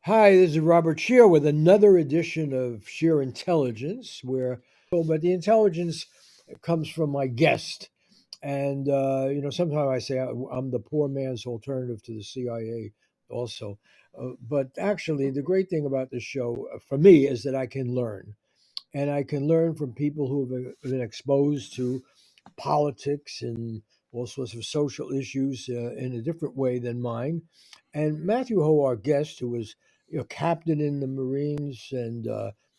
Hi, this is Robert Scheer with another edition of Scheer Intelligence, but the intelligence comes from my guest. And, sometimes I say I'm the poor man's alternative to the CIA also. But actually, the great thing about this show for me is that I can learn. And I can learn from people who have been exposed to politics and all sorts of social issues in a different way than mine. And Matthew Ho, our guest, who was captain in the Marines and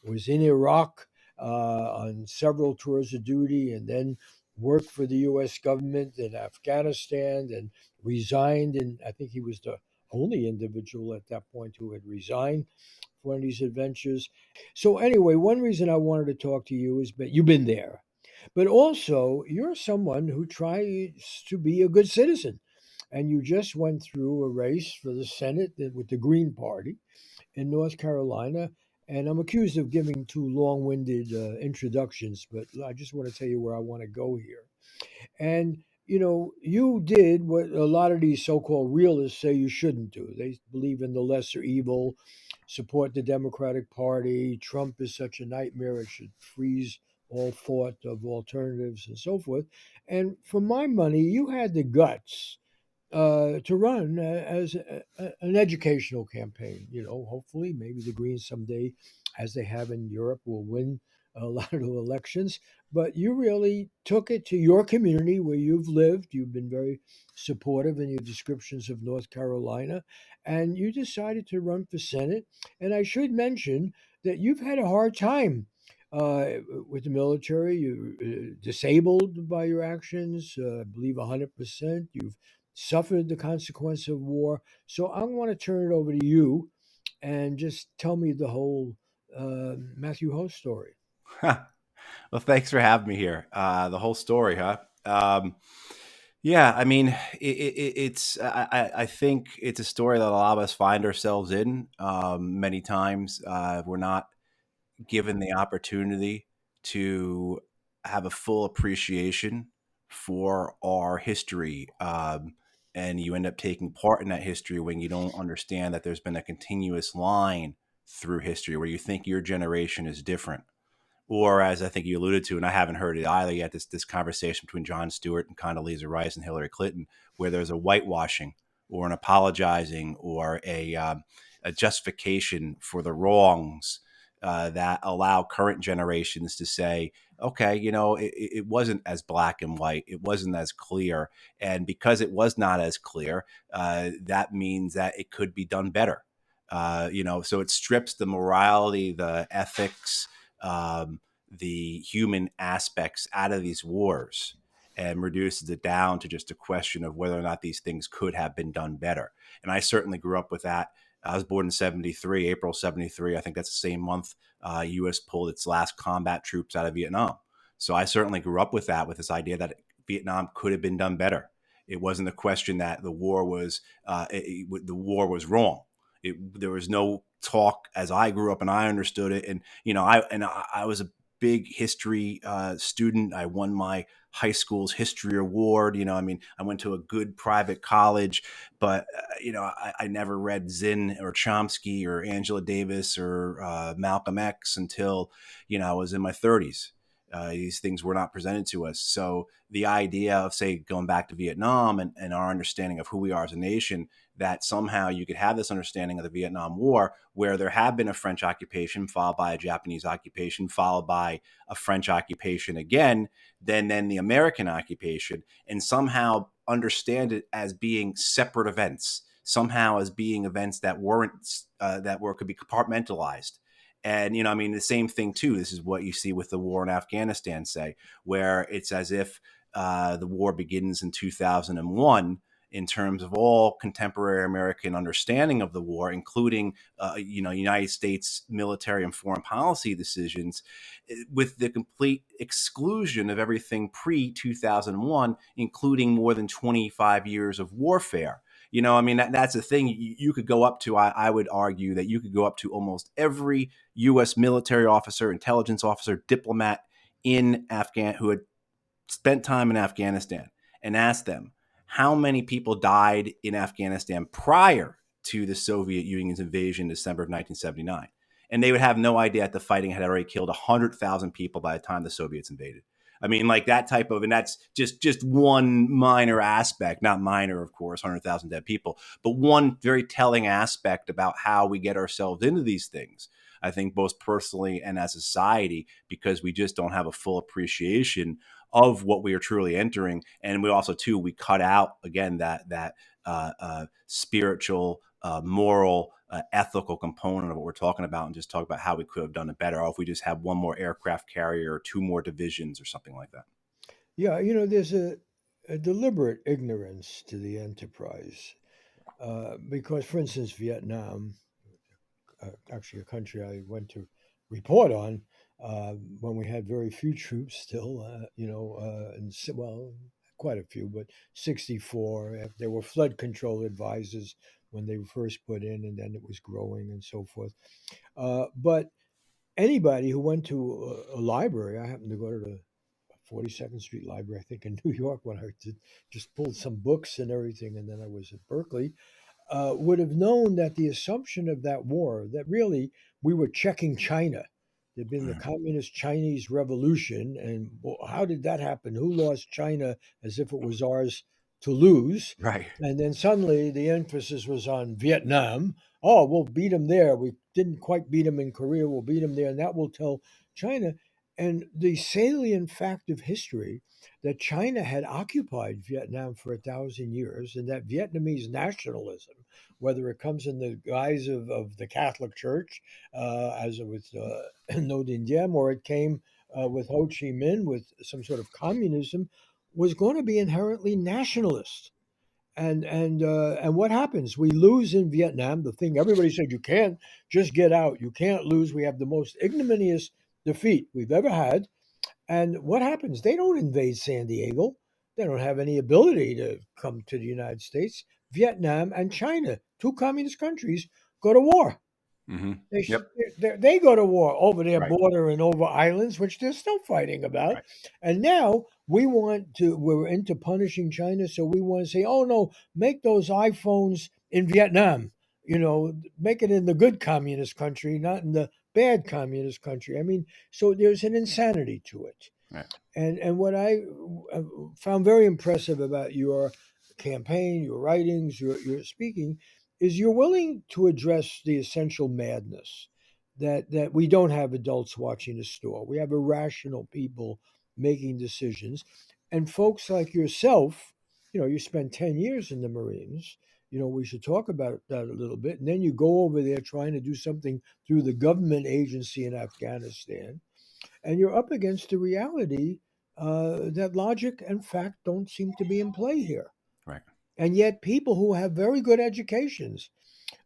was in Iraq on several tours of duty, and then worked for the U.S. government in Afghanistan, and resigned. And I think he was the only individual at that point who had resigned for one of these adventures. So anyway, one reason I wanted to talk to you is that you've been there, but also you're someone who tries to be a good citizen. And you just went through a race for the Senate with the Green Party in North Carolina. And I'm accused of giving too long winded introductions, but I just want to tell you where I want to go here. And you did what a lot of these so-called realists say you shouldn't do. They believe in the lesser evil, support the Democratic Party. Trump is such a nightmare; it should freeze all thought of alternatives and so forth. And for my money, you had the guts to run as an educational campaign. Hopefully, maybe the Greens someday, as they have in Europe, will win a lot of elections. But you really took it to your community where you've lived. You've been very supportive in your descriptions of North Carolina, and you decided to run for Senate. And I should mention that you've had a hard time with the military. You disabled by your actions, I believe 100%. You've suffered the consequence of war. So I want to turn it over to you and just tell me the whole Matthew Ho story. Well, thanks for having me here. The whole story, huh? Yeah, I mean, I think it's a story that a lot of us find ourselves in. Many times, we're not given the opportunity to have a full appreciation for our history. And you end up taking part in that history when you don't understand that there's been a continuous line through history where you think your generation is different, or as I think you alluded to, and I haven't heard it either yet, this conversation between Jon Stewart and Condoleezza Rice and Hillary Clinton, where there's a whitewashing or an apologizing or a justification for the wrongs that allow current generations to say, okay, it wasn't as black and white, it wasn't as clear, and because it was not as clear, that means that it could be done better. So it strips the morality, the ethics, the human aspects out of these wars and reduces it down to just a question of whether or not these things could have been done better. And I certainly grew up with that. I was born in 73, April 73. I think that's the same month U.S. pulled its last combat troops out of Vietnam. So I certainly grew up with this idea that Vietnam could have been done better. It wasn't a question that the war was wrong. There was no talk as I grew up and I understood it. And I was a big history student. I won my high school's history award. I went to a good private college, but I never read Zinn or Chomsky or Angela Davis or Malcolm X until I was in my 30s. These things were not presented to us. So the idea of, say, going back to Vietnam and our understanding of who we are as a nation, that somehow you could have this understanding of the Vietnam War where there had been a French occupation followed by a Japanese occupation, followed by a French occupation again, then the American occupation, and somehow understand it as being separate events, somehow as being events that could be compartmentalized. And, the same thing, too. This is what you see with the war in Afghanistan, say, where it's as if the war begins in 2001 in terms of all contemporary American understanding of the war, including, United States military and foreign policy decisions, with the complete exclusion of everything pre-2001, including more than 25 years of warfare. That's the thing. You could go up to, I would argue that you could go up to almost every U.S. military officer, intelligence officer, diplomat in Afghan who had spent time in Afghanistan and ask them how many people died in Afghanistan prior to the Soviet Union's invasion in December of 1979. And they would have no idea that the fighting had already killed 100,000 people by the time the Soviets invaded. I mean, like that type of, and that's just one minor aspect, not minor, of course, 100,000 dead people, but one very telling aspect about how we get ourselves into these things. I think both personally and as a society, because we just don't have a full appreciation of what we are truly entering. And we also, too, we cut out, again, that spiritual, moral, ethical component of what we're talking about, and just talk about how we could have done it better, or if we just have one more aircraft carrier or two more divisions or something like that. Yeah, there's a deliberate ignorance to the enterprise because, for instance, Vietnam, actually a country I went to report on when we had very few troops still, well, quite a few, but 64. There were flood control advisors when they were first put in, and then it was growing and so forth. But anybody who went to a library, I happened to go to the 42nd Street Library, I think, in New York when I did, just pulled some books and everything, and then I was at Berkeley, would have known that the assumption of that war, that really we were checking China. There'd been the Mm. communist Chinese revolution, and well, how did that happen? Who lost China as if it was ours to lose? Right. And then suddenly the emphasis was on Vietnam. Oh, we'll beat them there. We didn't quite beat them in Korea. We'll beat them there, and that will tell China. And the salient fact of history that China had occupied Vietnam for 1,000 years, and that Vietnamese nationalism, whether it comes in the guise of the Catholic Church, as it was Ngo Dinh Diem, or it came with Ho Chi Minh with some sort of communism, was going to be inherently nationalist. And what happens? We lose in Vietnam. The thing everybody said, you can't just get out. You can't lose. We have the most ignominious defeat we've ever had. And what happens? They don't invade San Diego. They don't have any ability to come to the United States. Vietnam and China, two communist countries, go to war. Mm-hmm. They, Yep. sh- they go to war over their Right. border and over islands, which they're still fighting about. Right. And now we're into punishing China. So we want to say, oh no, make those iPhones in Vietnam, make it in the good communist country, not in the bad communist country. I mean, so there's an insanity to it. Right. And what I found very impressive about your campaign, your writings, your speaking, is you're willing to address the essential madness that we don't have adults watching the store. We have irrational people making decisions. And folks like yourself, you spent 10 years in the Marines. We should talk about that a little bit. And then you go over there trying to do something through the government agency in Afghanistan, and you're up against the reality that logic and fact don't seem to be in play here. Right. And yet, people who have very good educations,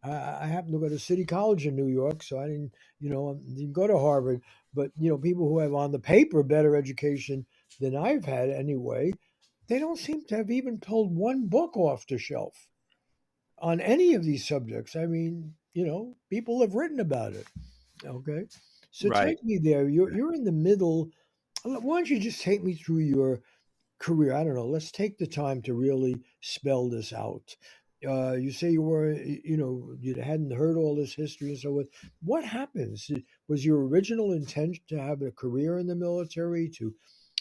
I happen to go to City College in New York, so I didn't go to Harvard, but people who have on the paper better education than I've had anyway, they don't seem to have even pulled one book off the shelf on any of these subjects. I mean, people have written about it. Okay, so Right. take me there. You're in the middle. Why don't you just take me through your career? I don't know. Let's take the time to really spell this out. You say you hadn't heard all this history and so forth. What happens? Was your original intent to have a career in the military, to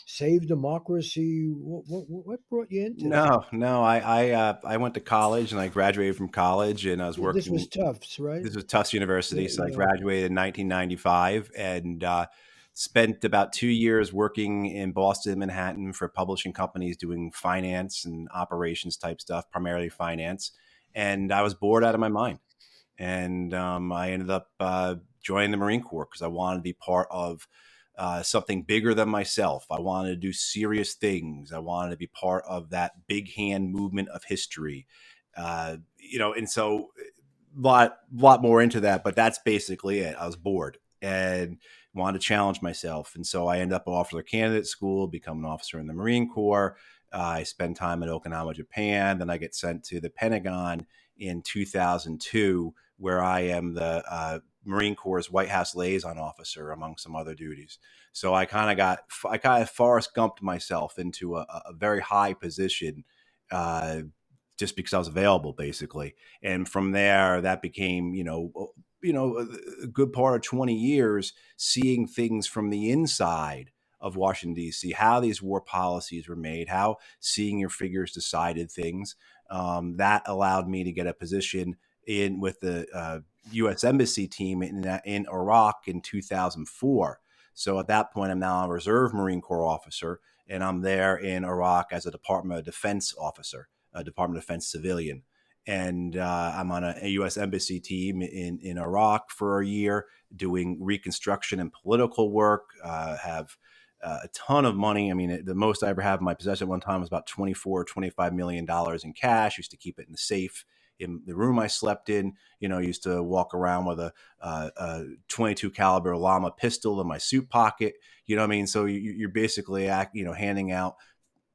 save democracy? What brought you into that? No, no. I went to college and I graduated from college and I was This working. was Tufts, right? This was Tufts University, Yeah, so I yeah. graduated in 1995 and spent about 2 years working in Boston, Manhattan for publishing companies doing finance and operations type stuff, primarily finance. And I was bored out of my mind. And I ended up joining the Marine Corps because I wanted to be part of something bigger than myself. I wanted to do serious things. I wanted to be part of that big hand movement of history. And so lot more into that, but that's basically it. I was bored and wanted to challenge myself, and so I ended up officer candidate school, become an officer in the Marine Corps. I spend time in Okinawa, Japan. Then I get sent to the Pentagon in 2002, where I am the Marine Corps' White House liaison officer, among some other duties. So I kind of Forrest Gumped myself into a very high position, uh, just because I was available, basically. And from there, that became, a good part of 20 years seeing things from the inside of Washington, D.C., how these war policies were made, how senior figures decided things. That allowed me to get a position in with the U.S. Embassy team in Iraq in 2004. So at that point, I'm now a reserve Marine Corps officer, and I'm there in Iraq as a Department of Defense officer, a Department of Defense civilian. And I'm on a U.S. Embassy team in Iraq for a year doing reconstruction and political work, have a ton of money. I mean, the most I ever had in my possession at one time was about $25 million in cash. Used to keep it in the safe in the room I slept in. Used to walk around with a 22 caliber Llama pistol in my suit pocket. You know what I mean? So you're basically handing out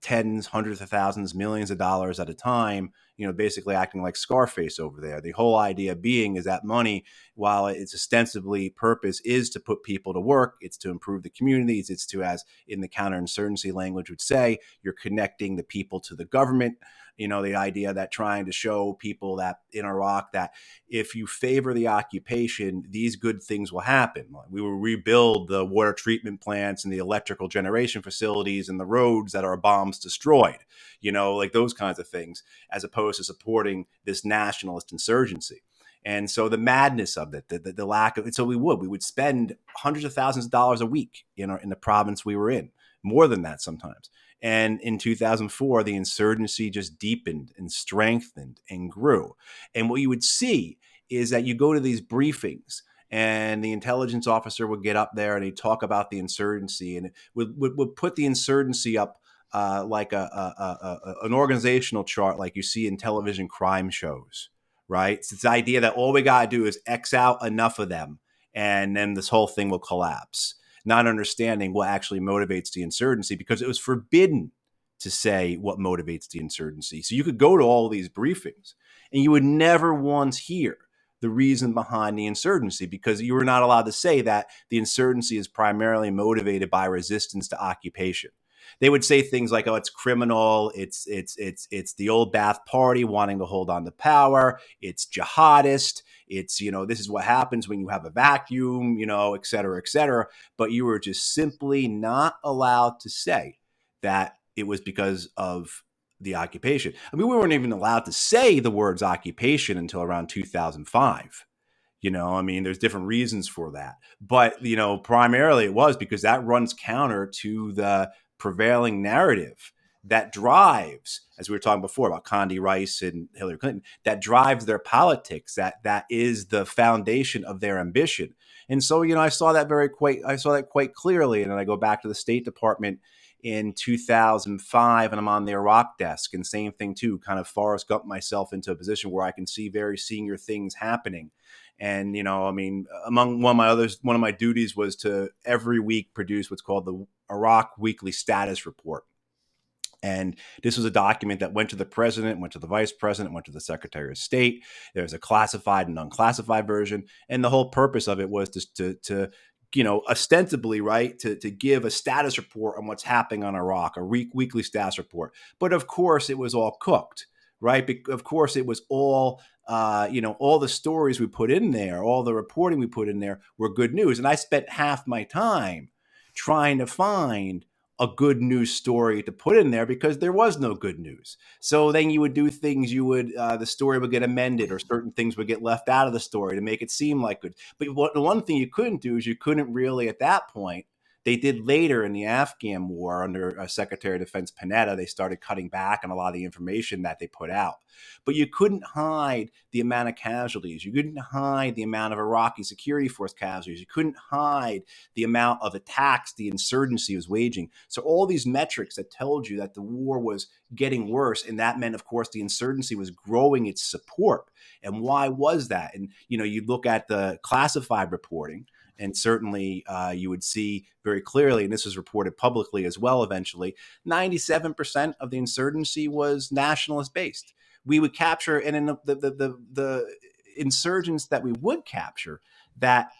tens, hundreds of thousands, millions of dollars at a time, basically acting like Scarface over there. The whole idea being is that money, while its ostensibly purpose is to put people to work, it's to improve the communities, it's to, as in the counterinsurgency language would say, you're connecting the people to the government. The idea that trying to show people that in Iraq that if you favor the occupation, these good things will happen. We will rebuild the water treatment plants and the electrical generation facilities and the roads that our bombs destroyed, like those kinds of things, as opposed to supporting this nationalist insurgency. And so the madness of it, the lack of it. So we would spend hundreds of thousands of dollars a week in the province we were in, more than that sometimes. And in 2004, the insurgency just deepened and strengthened and grew. And what you would see is that you go to these briefings and the intelligence officer would get up there and he'd talk about the insurgency and would put the insurgency up like an organizational chart like you see in television crime shows, right? It's this idea that all we got to do is X out enough of them and then this whole thing will collapse. Not understanding what actually motivates the insurgency, because it was forbidden to say what motivates the insurgency. So you could go to all these briefings and you would never once hear the reason behind the insurgency, because you were not allowed to say that the insurgency is primarily motivated by resistance to occupation. They would say things like, "Oh, it's criminal. It's the old Ba'ath Party wanting to hold on to power. It's jihadist. It's this is what happens when you have a vacuum. Et cetera, et cetera." But you were just simply not allowed to say that it was because of the occupation. I mean, we weren't even allowed to say the words occupation until around 2005. There's different reasons for that. But, primarily it was because that runs counter to the prevailing narrative that drives, as we were talking before about Condi Rice and Hillary Clinton, that drives their politics, that is the foundation of their ambition. And so, I saw that quite clearly. And then I go back to the State Department in 2005 and I'm on the Iraq desk, and same thing too, kind of Forrest Gump myself into a position where I can see very senior things happening. And, among one of my duties was to every week produce what's called the Iraq Weekly Status Report. And this was a document that went to the president, went to the vice president, went to the secretary of state. There's a classified and unclassified version. And the whole purpose of it was to ostensibly, right, to give a status report on what's happening on Iraq, a weekly status report. But of course, it was all cooked, right? Of course, it was all, all the stories we put in there, all the reporting we put in there were good news. And I spent half my time trying to find a good news story to put in there because there was no good news. So then you would do things, the story would get amended or certain things would get left out of the story to make it seem like good. But the one thing you couldn't do is you couldn't really at that point. They did later in the Afghan war under Secretary of Defense Panetta. They started cutting back on a lot of the information that they put out. But you couldn't hide the amount of casualties. You couldn't hide the amount of Iraqi security force casualties. You couldn't hide the amount of attacks the insurgency was waging. So all these metrics that told you that the war was getting worse, and that meant, of course, the insurgency was growing its support. And why was that? And, you look at the classified reporting, and certainly you would see very clearly, and this was reported publicly as well eventually, 97% of the insurgency was nationalist based. We would capture, and in the insurgents that we would capture that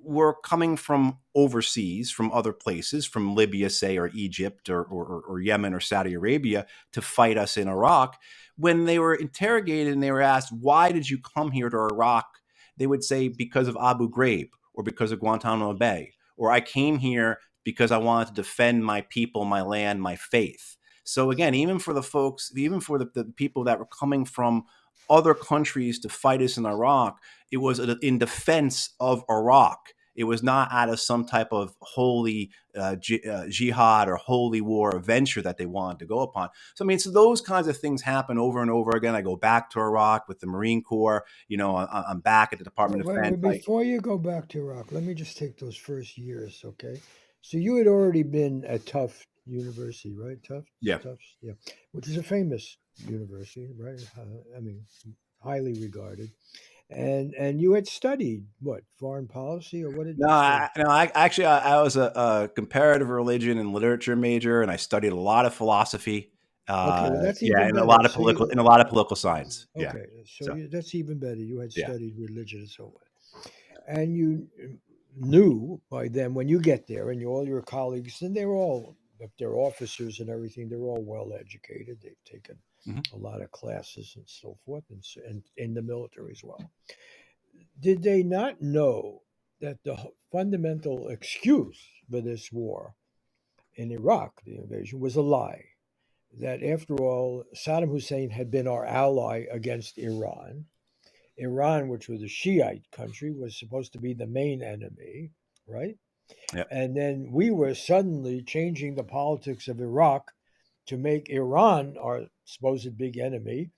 were coming from overseas, from other places, from Libya, say, or Egypt, or Yemen, or Saudi Arabia, to fight us in Iraq. When they were interrogated and they were asked, why did you come here to Iraq? They would say, because of Abu Ghraib, or because of Guantanamo Bay, or I came here because I wanted to defend my people, my land, my faith. So again, even for the folks, even for the people that were coming from other countries to fight us in Iraq, it was in defense of Iraq. It was not out of some type of holy jihad or holy war venture that they wanted to go upon. So, I mean, so those kinds of things happen over and over again. I go back to Iraq with the Marine Corps. I'm back at the Department of Defense. Before you go back to Iraq, let me just take those first years, okay? So you had already been at Tufts University, right? Yeah. Tufts, yeah, which is a famous university, right? I mean, highly regarded. And you had studied what, foreign policy, or what did No, you study? I was a comparative religion and literature major, and I studied a lot of philosophy. Okay, well that's Yeah, even and a better. lot of political science. Yeah. Okay, so So that's even better. You had yeah. studied religion and so on, and you knew by then when you get there, and all your colleagues, and they're all, if they're officers and everything, they're all well educated. They've taken Mhm. a lot of classes and so forth, and in the military as well. Did they not know that the fundamental excuse for this war in Iraq, the invasion, was a lie? That after all, Saddam Hussein had been our ally against Iran. Iran, which was a Shiite country, was supposed to be the main enemy, right? Yep. And then we were suddenly changing the politics of Iraq to make Iran our supposed big enemy,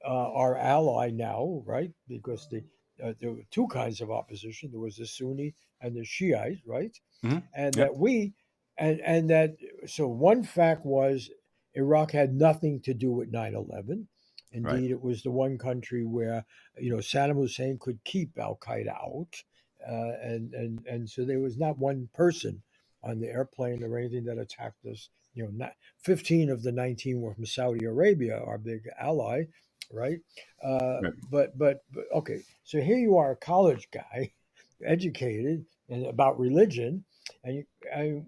our ally now, right? Because there were two kinds of opposition. There was the Sunni and the Shiite, right? Mhm. And Yep. that we, and that, so one fact was Iraq had nothing to do with 9/11. Right. Indeed, it was the one country where, Saddam Hussein could keep Al Qaeda out. And so there was not one person on the airplane or anything that attacked us. Not 15 of the 19 were from Saudi Arabia, our big ally, right? Right. But okay, so here you are, a college guy, educated and about religion, and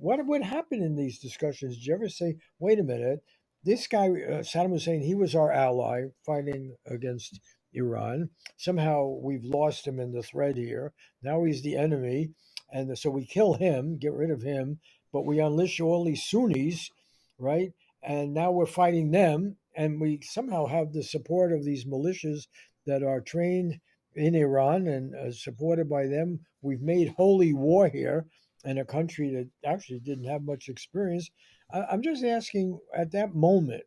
what would happen in these discussions? Did you ever say, "Wait a minute, this guy Saddam Hussein, he was our ally fighting against Iran. Somehow we've lost him in the thread here. Now he's the enemy, and so we kill him, get rid of him, but we unleash all these Sunnis, right? And now we're fighting them, and we somehow have the support of these militias that are trained in Iran and supported by them. We've made holy war here in a country that actually didn't have much experience. I'm just asking, at that moment,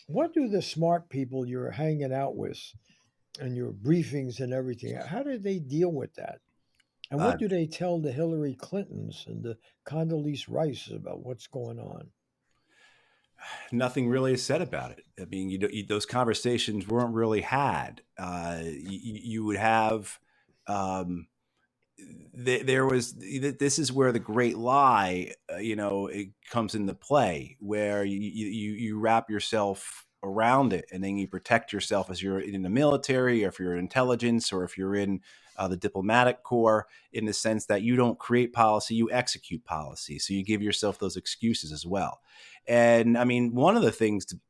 what do the smart people you're hanging out with and your briefings and everything, how do they deal with that? And Uh, what do they tell the Hillary Clintons and the Condoleezza Rice about what's going on? Nothing really is said about it. I mean, those conversations weren't really had. You would have. Um, there was this is where the great lie it comes into play, where you wrap yourself around it, and then you protect yourself as you're in the military, or if you're in intelligence, or if you're in the diplomatic corps, in the sense that you don't create policy, you execute policy. So you give yourself those excuses as well. And I mean, one of the things to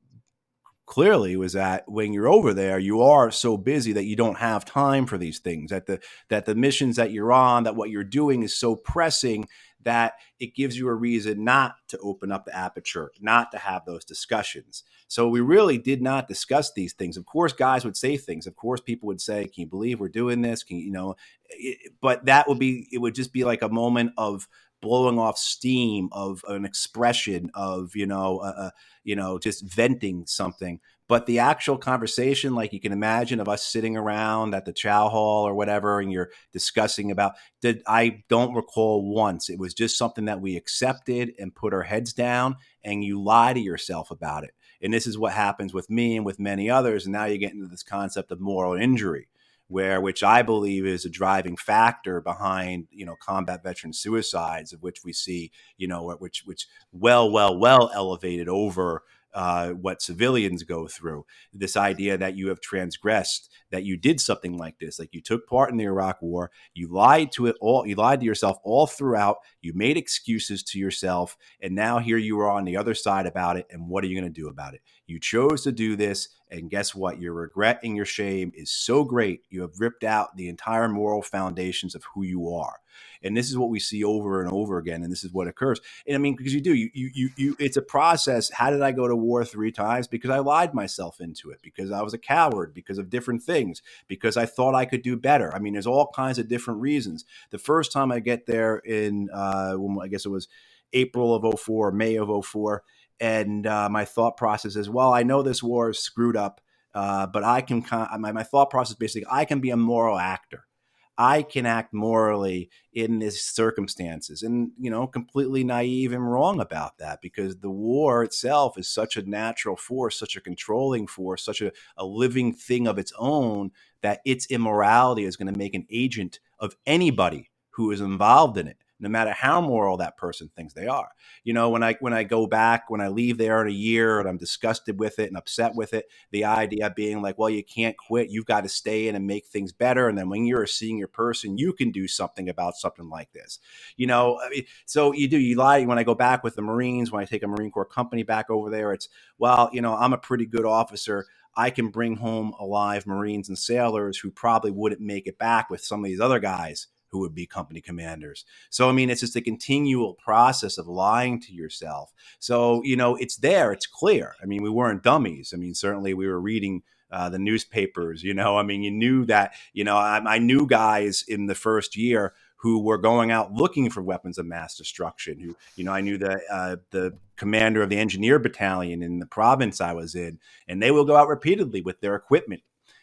clearly was that when you're over there, you are so busy that you don't have time for these things, that the missions that you're on, that what you're doing is so pressing that it gives you a reason not to open up the aperture, not to have those discussions. So we really did not discuss these things. Of course, guys would say things. Of course, people would say, can you believe we're doing this? But it would just be like a moment of blowing off steam, of an expression of, just venting something. But the actual conversation, like you can imagine, of us sitting around at the chow hall or whatever, and you're discussing about, I don't recall once. It was just something that we accepted and put our heads down, and you lie to yourself about it. And this is what happens with me and with many others. And now you get into this concept of moral injury, which I believe is a driving factor behind, combat veteran suicides, of which we see, which well elevated over what civilians go through. This idea that you have transgressed, that you did something like this, like you took part in the Iraq War, you lied to it all, you lied to yourself all throughout, you made excuses to yourself, and now here you are on the other side about it. And what are you going to do about it? You chose to do this, and guess what? Your regret and your shame is so great. You have ripped out the entire moral foundations of who you are. And this is what we see over and over again. And this is what occurs. And I mean, because it's a process. How did I go to war 3 times? Because I lied myself into it, because I was a coward, because of different things, because I thought I could do better. I mean, there's all kinds of different reasons. The first time I get there in, I guess it was April of '04, May of '04. And my thought process is, well, I know this war is screwed up, but I can, my thought process basically, I can be a moral actor. I can act morally in these circumstances, and completely naive and wrong about that, because the war itself is such a natural force, such a controlling force, such a living thing of its own, that its immorality is going to make an agent of anybody who is involved in it, no matter how moral that person thinks they are. When I go back, when I leave there in a year and I'm disgusted with it and upset with it, the idea being like, well, you can't quit. You've got to stay in and make things better. And then when you're a senior person, you can do something about something like this. I mean, so you lie. When I go back with the Marines, when I take a Marine Corps company back over there, it's, well, I'm a pretty good officer. I can bring home alive Marines and sailors who probably wouldn't make it back with some of these other guys who would be company commanders. So, I mean, it's just a continual process of lying to yourself. So, it's there, it's clear. I mean, we weren't dummies. I mean, certainly we were reading the newspapers, I mean, you knew that, I knew guys in the first year who were going out looking for weapons of mass destruction, I knew the commander of the engineer battalion in the province I was in, and they will go out repeatedly with their equipment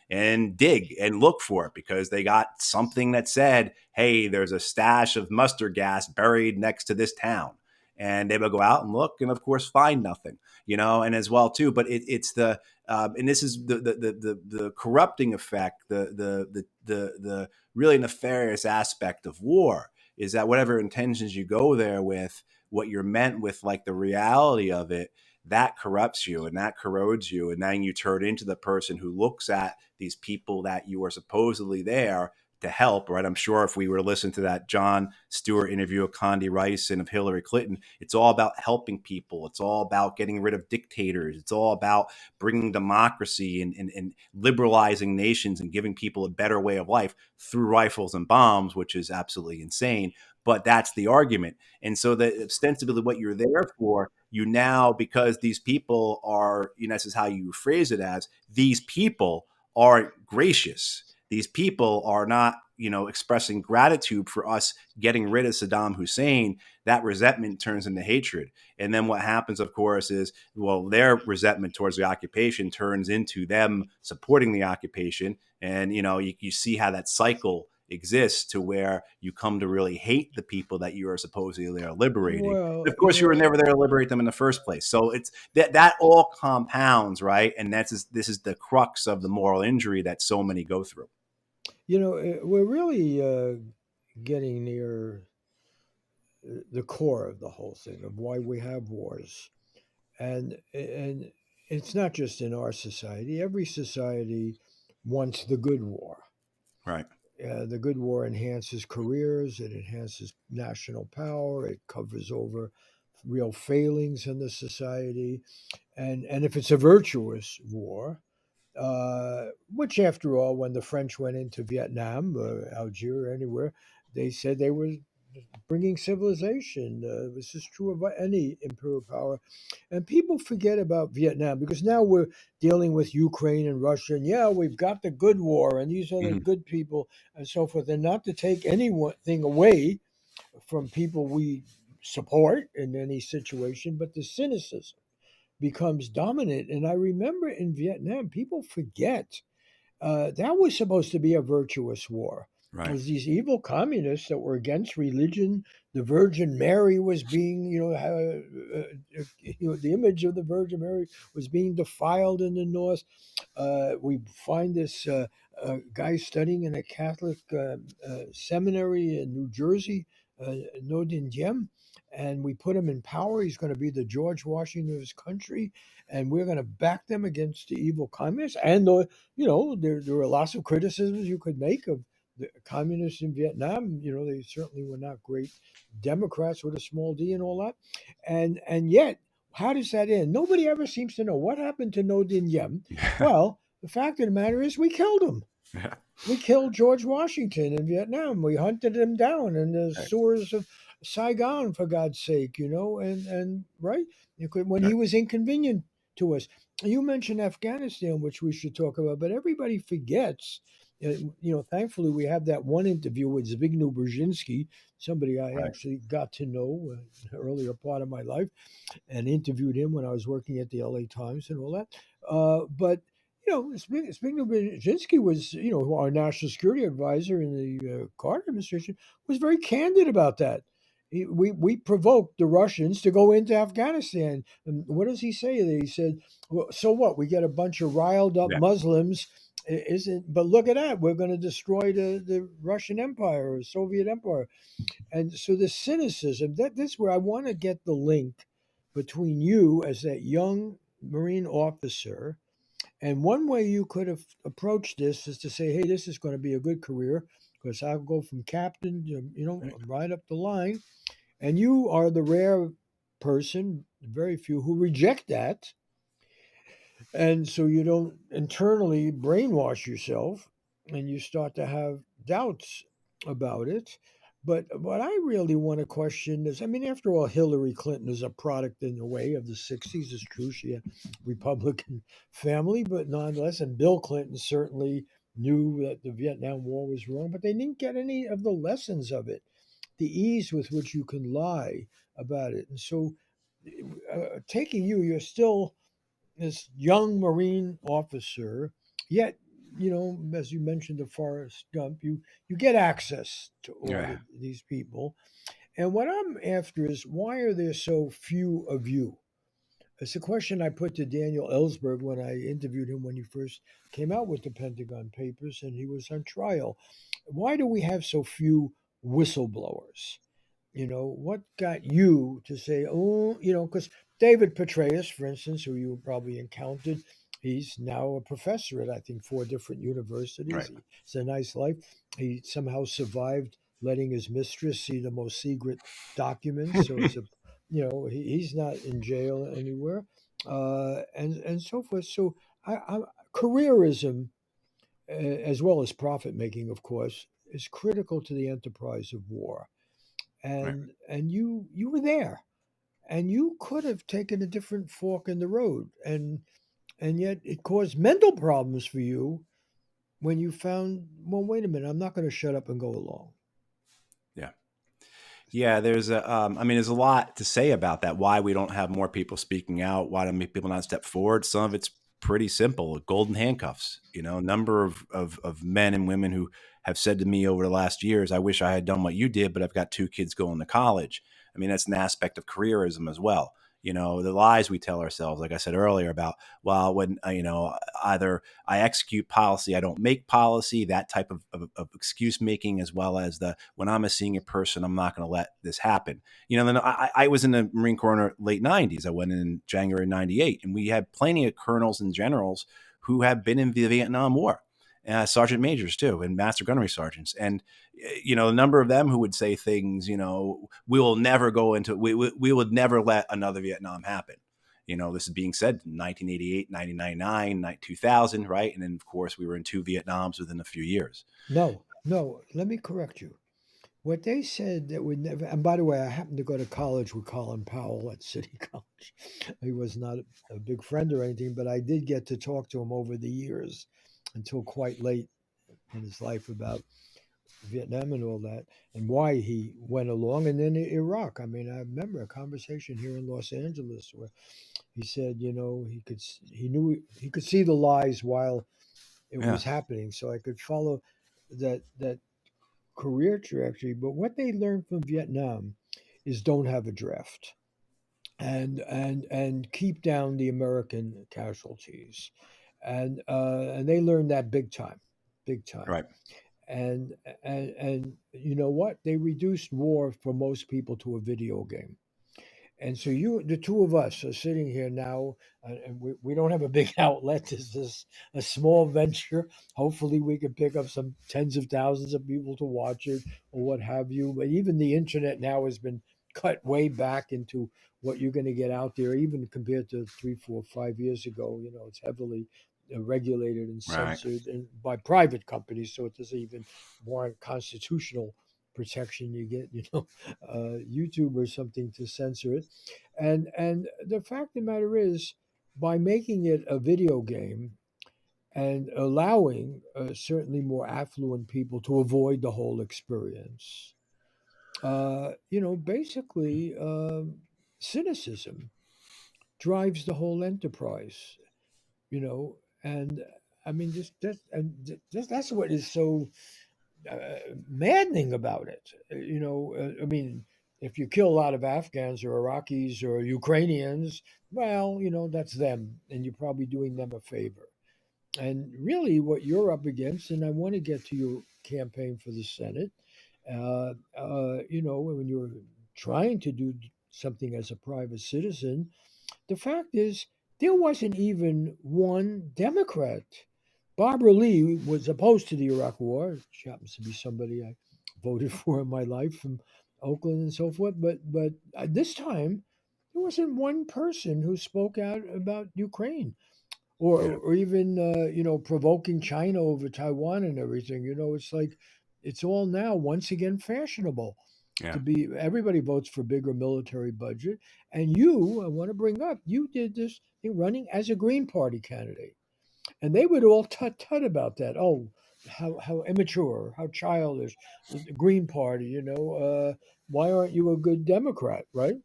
and dig and look for it, because they got something that said, hey, there's a stash of mustard gas buried next to this town. And they will go out and look, and of course find nothing, and as well too. But it's the and this is the corrupting effect, the really nefarious aspect of war, is that whatever intentions you go there with, what you're meant with, like the reality of it, that corrupts you and that corrodes you. And then you turn into the person who looks at these people that you are supposedly there to help, right? I'm sure if we were to listen to that Jon Stewart interview of Condi Rice and of Hillary Clinton, it's all about helping people. It's all about getting rid of dictators. It's all about bringing democracy and liberalizing nations and giving people a better way of life through rifles and bombs, which is absolutely insane. But that's the argument. And so that ostensibly what you're there for, you now, because these people are, this is how you phrase it as, these people aren't gracious. These people are not, expressing gratitude for us getting rid of Saddam Hussein. That resentment turns into hatred. And then what happens, of course, is, well, their resentment towards the occupation turns into them supporting the occupation. And, you see how that cycle exists, to where you come to really hate the people that you are supposedly there liberating. Well, Of course, you were never there to liberate them in the first place. So it's that all compounds, right? And this is the crux of the moral injury that so many go through. we're really getting near the core of the whole thing of why we have wars, and it's not just in our society. Every society wants the good war. Right. The good war enhances careers, it enhances national power, it covers over real failings in the society, and if it's a virtuous war, which, after all, when the French went into Vietnam, Algeria, anywhere, they said they were bringing civilization. This is true of any imperial power. And people forget about Vietnam because now we're dealing with Ukraine and Russia. And yeah, we've got the good war, and these are the Mm-hmm. good people, and so forth. And not to take anything away from people we support in any situation, but the cynicism becomes dominant. And I remember in Vietnam, people forget that was supposed to be a virtuous war. It Right. was these evil communists that were against religion. The Virgin Mary was being, the image of the Virgin Mary was being defiled in the North. We find this guy studying in a Catholic seminary in New Jersey, Notre Dame, and we put him in power. He's going to be the George Washington of his country, and we're going to back them against the evil communists. And there are lots of criticisms you could make of the communists in Vietnam. They certainly were not great Democrats with a small d and all that. And yet, how does that end? Nobody ever seems to know what happened to No Din Diem. Well, the fact of the matter is, we killed him. Yeah. We killed George Washington in Vietnam. We hunted him down in the Right. sewers of Saigon, for God's sake, and right, when he Right. was inconvenient to us. You mentioned Afghanistan, which we should talk about, but everybody forgets. Thankfully, we have that one interview with Zbigniew Brzezinski, somebody I Right. actually got to know in an earlier part of my life, and interviewed him when I was working at the LA Times and all that. But Zbigniew Brzezinski was, our national security advisor in the Carter administration, was very candid about that. We provoked the Russians to go into Afghanistan. And what does he say? He said, well, so what? We get a bunch of riled up Yeah. Muslims. Isn't But look at that. We're going to destroy the Russian Empire or Soviet Empire. And so the cynicism, that's where I want to get the link between you as that young Marine officer. And one way you could have approached this is to say, hey, this is going to be a good career because I'll go from captain, Right. right up the line. And you are the rare person, very few, who reject that. And so you don't internally brainwash yourself and you start to have doubts about it. But what I really want to question is, I mean, after all, Hillary Clinton is a product in a way of the 60s. It's true. She had Republican family, but nonetheless, and Bill Clinton certainly knew that the Vietnam War was wrong, but they didn't get any of the lessons of it, the ease with which you can lie about it. And so, taking you're still this young Marine officer, yet, as you mentioned, the Forrest Gump, you get access to all Yeah. of these people. And what I'm after is, why are there so few of you? It's a question I put to Daniel Ellsberg when I interviewed him when he first came out with the Pentagon Papers and he was on trial. Why do we have so few whistleblowers? What got you to say, oh, because David Petraeus, for instance, who you probably encountered, he's now a professor at, I think, 4 different universities. Right. It's a nice life. He somehow survived letting his mistress see the most secret documents. So it's he's not in jail anywhere, and so forth. So careerism, as well as profit making, of course, is critical to the enterprise of war. Right. And you were there, and you could have taken a different fork in the road, and yet it caused mental problems for you when you found, well, wait a minute, I'm not going to shut up and go along. Yeah. Yeah, I mean, there's a lot to say about that. Why we don't have more people speaking out? Why don't people not step forward? Some of it's pretty simple. Golden handcuffs. A number of men and women who have said to me over the last years, "I wish I had done what you did, but I've got 2 kids going to college." I mean, that's an aspect of careerism as well. The lies we tell ourselves, like I said earlier, about, well, when either I execute policy, I don't make policy, that type of excuse making, as well as the, when I'm a senior person, I'm not going to let this happen. Then I was in the Marine Corps in the late 90s. I went in January 98, and we had plenty of colonels and generals who have been in the Vietnam War. Sergeant majors too, and master gunnery sergeants, and a number of them who would say things, we will never go into, we would never let another Vietnam happen. This is being said in 1988, 1999, 2000, right? And then, of course, we were in 2 Vietnams within a few years. No, let me correct you. What they said that would never, and by the way, I happened to go to college with Colin Powell at City College. He was not a big friend or anything, but I did get to talk to him over the years until quite late in his life about Vietnam and all that, and why he went along. And then Iraq. I mean, I remember a conversation here in Los Angeles where he said, he knew he could see the lies while it Yeah. was happening, so I could follow that career trajectory. But what they learned from Vietnam is, don't have a draft, and keep down the American casualties, and they learned that big time. Right. And you know what? They reduced war for most people to a video game. And so the two of us, are sitting here now, and we don't have a big outlet. This is a small venture. Hopefully, we can pick up some tens of thousands of people to watch it or what have you. But even the internet now has been cut way back into what you're going to get out there, even compared to 3, 4, 5 years ago. It's heavily regulated and Right. censored and by private companies, so it doesn't even warrant constitutional protection. You get, YouTube or something to censor it, and the fact of the matter is, by making it a video game and allowing certainly more affluent people to avoid the whole experience, basically, cynicism drives the whole enterprise. You know, and I mean, that's what is so uh, maddening about it. I mean, if you kill a lot of Afghans or Iraqis or Ukrainians, well, that's them, and you're probably doing them a favor. And really, what you're up against, and I want to get to your campaign for the Senate, when you're trying to do something as a private citizen, the fact is, there wasn't even one Democrat. Barbara Lee was opposed to the Iraq War. She happens to be somebody I voted for in my life from Oakland and so forth. But this time, there wasn't one person who spoke out about Ukraine or Yeah. or even provoking China over Taiwan and everything. It's like it's all now once again fashionable Yeah. to be. Everybody votes for bigger military budget, and I want to bring up, you did this thing running as a Green Party candidate, and they would all tut tut about that. Oh, how immature, how childish, the Green Party. Why aren't you a good Democrat, right?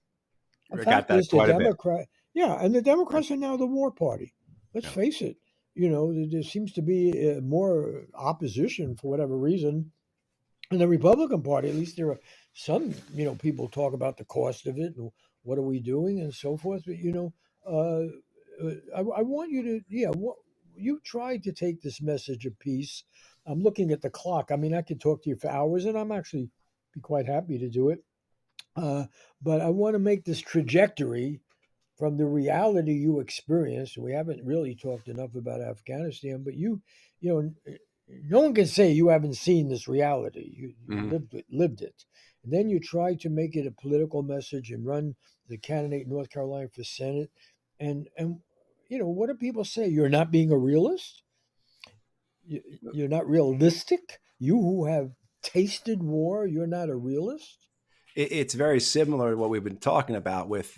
The I got fact that is, the quite a bit. Democrat, yeah, and the Yeah. Democrats are now the war party. Let's Yeah. face it. There seems to be more opposition for whatever reason in the Republican Party. At least there are some, people talk about the cost of it and what are we doing and so forth. But I want you to, yeah, you tried to take this message of peace. I'm looking at the clock. I mean, I could talk to you for hours, and I'm actually be quite happy to do it. Uh, but I want to make this trajectory from the reality you experienced. We haven't really talked enough about Afghanistan, but you know, no one can say you haven't seen this reality. You Mhm. lived it. And then you try to make it a political message and run the candidate in North Carolina for Senate. And what do people say? You're not being a realist. You're not realistic. You who have tasted war, you're not a realist. It's very similar to what we've been talking about with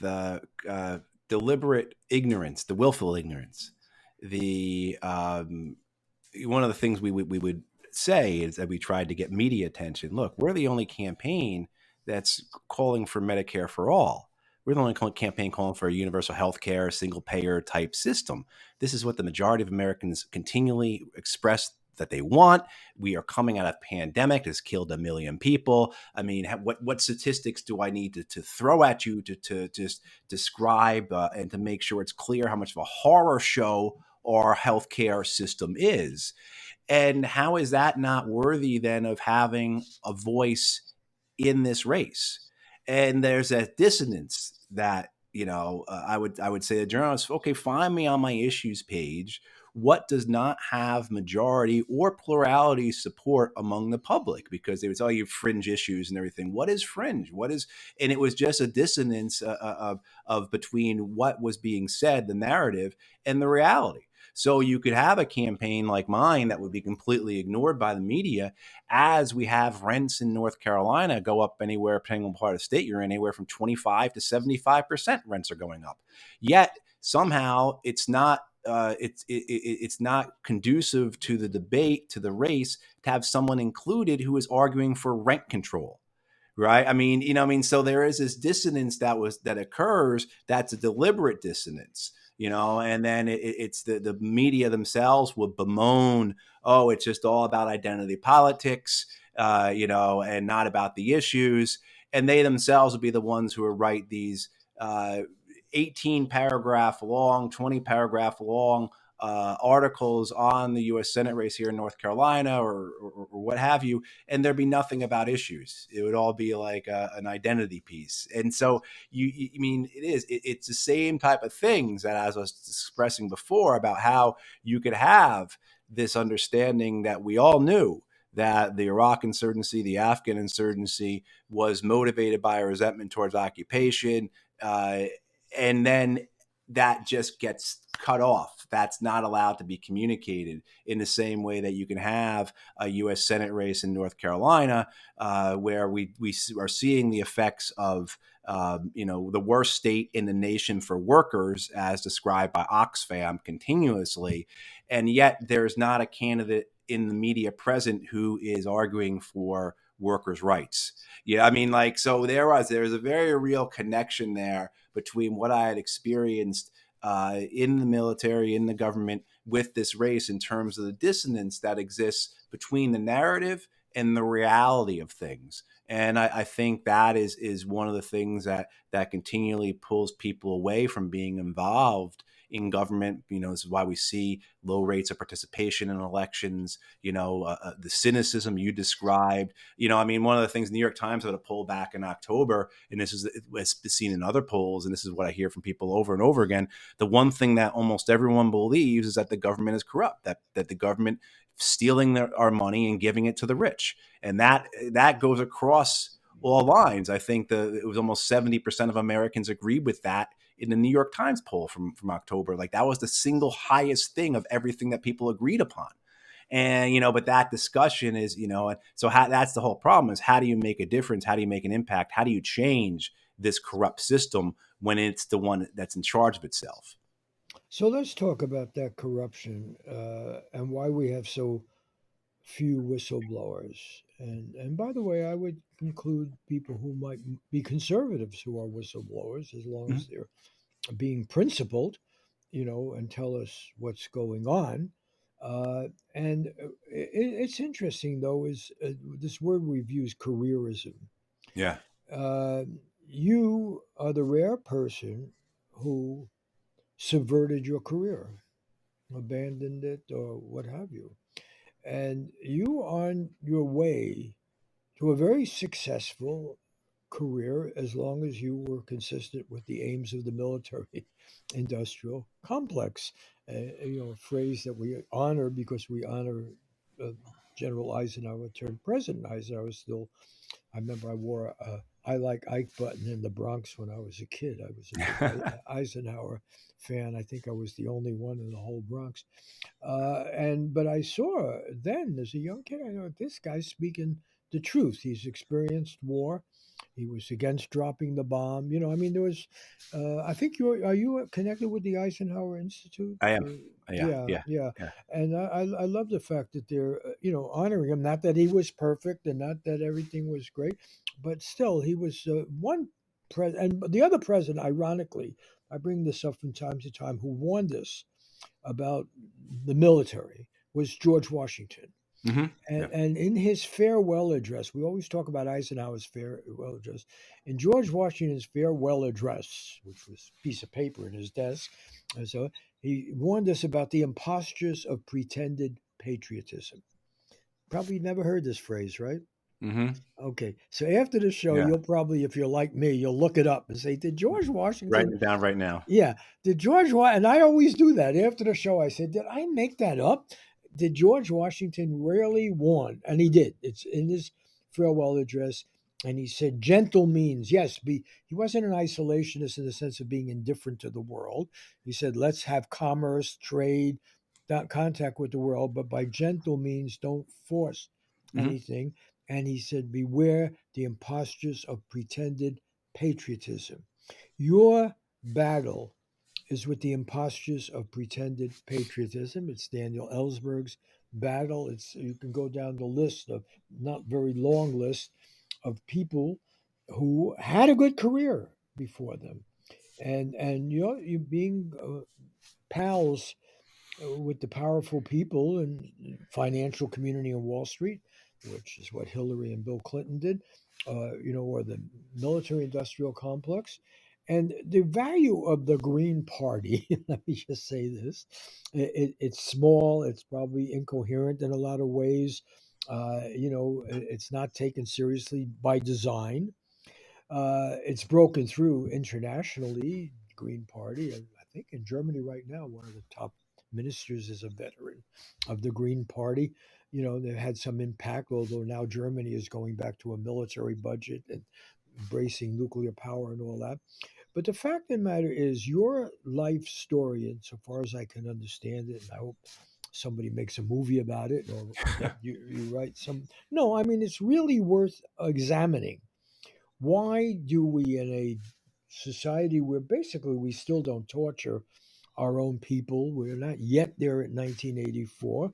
deliberate ignorance, the willful ignorance. The One of the things we would say is that we tried to get media attention. Look, we're the only campaign that's calling for Medicare for all. We're the only campaign calling for a universal health care, single payer type system. This is what the majority of Americans continually express that they want. We are coming out of a pandemic that's killed 1 million people. I mean, what statistics do I need to throw at you to just describe and to make sure it's clear how much of a horror show our healthcare system is? And how is that not worthy then of having a voice in this race? And there's a dissonance that I would say to journalists, okay, find me on my issues page what does not have majority or plurality support among the public, because they would tell you fringe issues and everything. What is fringe? What is? And it was just a dissonance of between what was being said, the narrative, and the reality. So you could have a campaign like mine that would be completely ignored by the media, as we have rents in North Carolina go up anywhere, depending on what part of the state you're in, anywhere from 25 to 75% rents are going up. Yet somehow it's not conducive to the debate, to the race, to have someone included who is arguing for rent control. Right. I mean, so there is this dissonance that occurs. That's a deliberate dissonance, and then it's the media themselves would bemoan, oh, it's just all about identity politics, and not about the issues. And they themselves would be the ones who would write these uh, 18 paragraph long, 20 paragraph long articles on the U.S. Senate race here in North Carolina or what have you, and there'd be nothing about issues. It would all be like an identity piece. And so I mean, it's the same type of things that as I was expressing before about how you could have this understanding that we all knew that the Iraq insurgency, the Afghan insurgency was motivated by a resentment towards occupation. And then that just gets cut off. That's not allowed to be communicated in the same way that you can have a U.S. Senate race in North Carolina, where we are seeing the effects of the worst state in the nation for workers, as described by Oxfam continuously, and yet there's not a candidate in the media present who is arguing for workers' rights. Yeah, I mean, like, so there's a very real connection there between what I had experienced in the military, in the government, with this race in terms of the dissonance that exists between the narrative and the reality of things. And I think that is one of the things that continually pulls people away from being involved in government. This is why we see low rates of participation in elections. The cynicism you described. I mean, one of the things New York Times had a poll back in October, and this was seen in other polls, and this is what I hear from people over and over again. The one thing that almost everyone believes is that the government is corrupt, that the government stealing our money and giving it to the rich, and that goes across all lines. I think it was almost 70% of Americans agreed with that in the New York Times poll from October. Like, that was the single highest thing of everything that people agreed upon. And but that discussion is, so that's the whole problem: is how do you make a difference? How do you make an impact? How do you change this corrupt system when it's the one that's in charge of itself? So let's talk about that corruption and why we have so few whistleblowers. And by the way, I would conclude people who might be conservatives who are whistleblowers, as long Mhm. as they're being principled, and tell us what's going on. And it's interesting, though, is this word we've used, careerism. Yeah. Uh, you are the rare person who subverted your career, abandoned it, or what have you. And you on your way to a very successful career as long as you were consistent with the aims of the military industrial complex. A phrase that we honor because we honor uh, General Eisenhower turned President Eisenhower. Still, I remember I wore a "I like Ike" button in the Bronx when I was a kid. I was a big Eisenhower fan. I think I was the only one in the whole Bronx. But I saw then as a young kid, I know this guy's speaking the truth. He's experienced war. He was against dropping the bomb. I mean, there was. I think are you connected with the Eisenhower Institute? I am. Yeah. Yeah, Yeah. yeah, Yeah. and I love the fact that they're honoring him. Not that he was perfect, and not that everything was great, but still he was one president, and the other president, ironically, I bring this up from time to time, who warned us about the military was George Washington. Hmm. And, Yeah. and in his farewell address, we always talk about Eisenhower's farewell address. In George Washington's farewell address, which was a piece of paper in his desk, and so he warned us about the impostures of pretended patriotism. Probably never heard this phrase, right? Hmm. Okay, so after the show, Yeah. you'll probably, if you're like me, you'll look it up and say, did George Writing Washington it down right now. yeah. Did and I always do that after the show. I said, did I make that up? Did George Washington really warn? And he did. It's in his farewell address. And he said, gentle means, yes, he wasn't an isolationist in the sense of being indifferent to the world. He said, let's have commerce, trade, contact with the world, but by gentle means, don't force Hmm. anything. And he said, beware the impostures of pretended patriotism. Your battle is with the impostures of pretended patriotism. It's Daniel Ellsberg's battle. You can go down the list of not very long list of people who had a good career before them, and you being pals with the powerful people and financial community on Wall Street, which is what Hillary and Bill Clinton did, or the military industrial complex. And the value of the Green Party, let me just say this, it's small, it's probably incoherent in a lot of ways. It's not taken seriously by design. It's broken through internationally, Green Party. And I think in Germany right now, one of the top ministers is a veteran of the Green Party. They've had some impact, although now Germany is going back to a military budget and embracing nuclear power and all that. But the fact of the matter is, your life story, insofar as I can understand it, and I hope somebody makes a movie about it, or that you write some. No, I mean, it's really worth examining. Why do we, in a society where basically we still don't torture our own people, we're not yet there at 1984,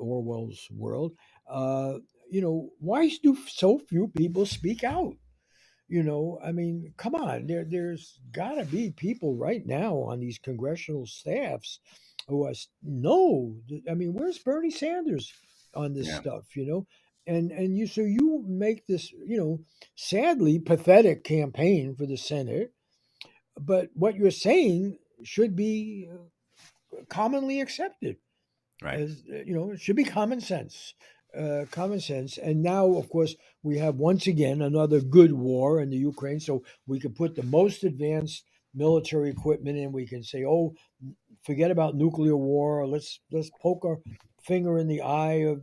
Orwell's world, uh, why do so few people speak out? I mean, come on, there's got to be people right now on these congressional staffs who are no. I mean, where's Bernie Sanders on this Yeah. stuff? And you make this sadly pathetic campaign for the Senate, but what you're saying should be commonly accepted Right. as it should be common sense. Common sense. And now, of course, we have once again another good war in the Ukraine. So we can put the most advanced military equipment in. We can say, "Oh, forget about nuclear war. Let's poke our finger in the eye of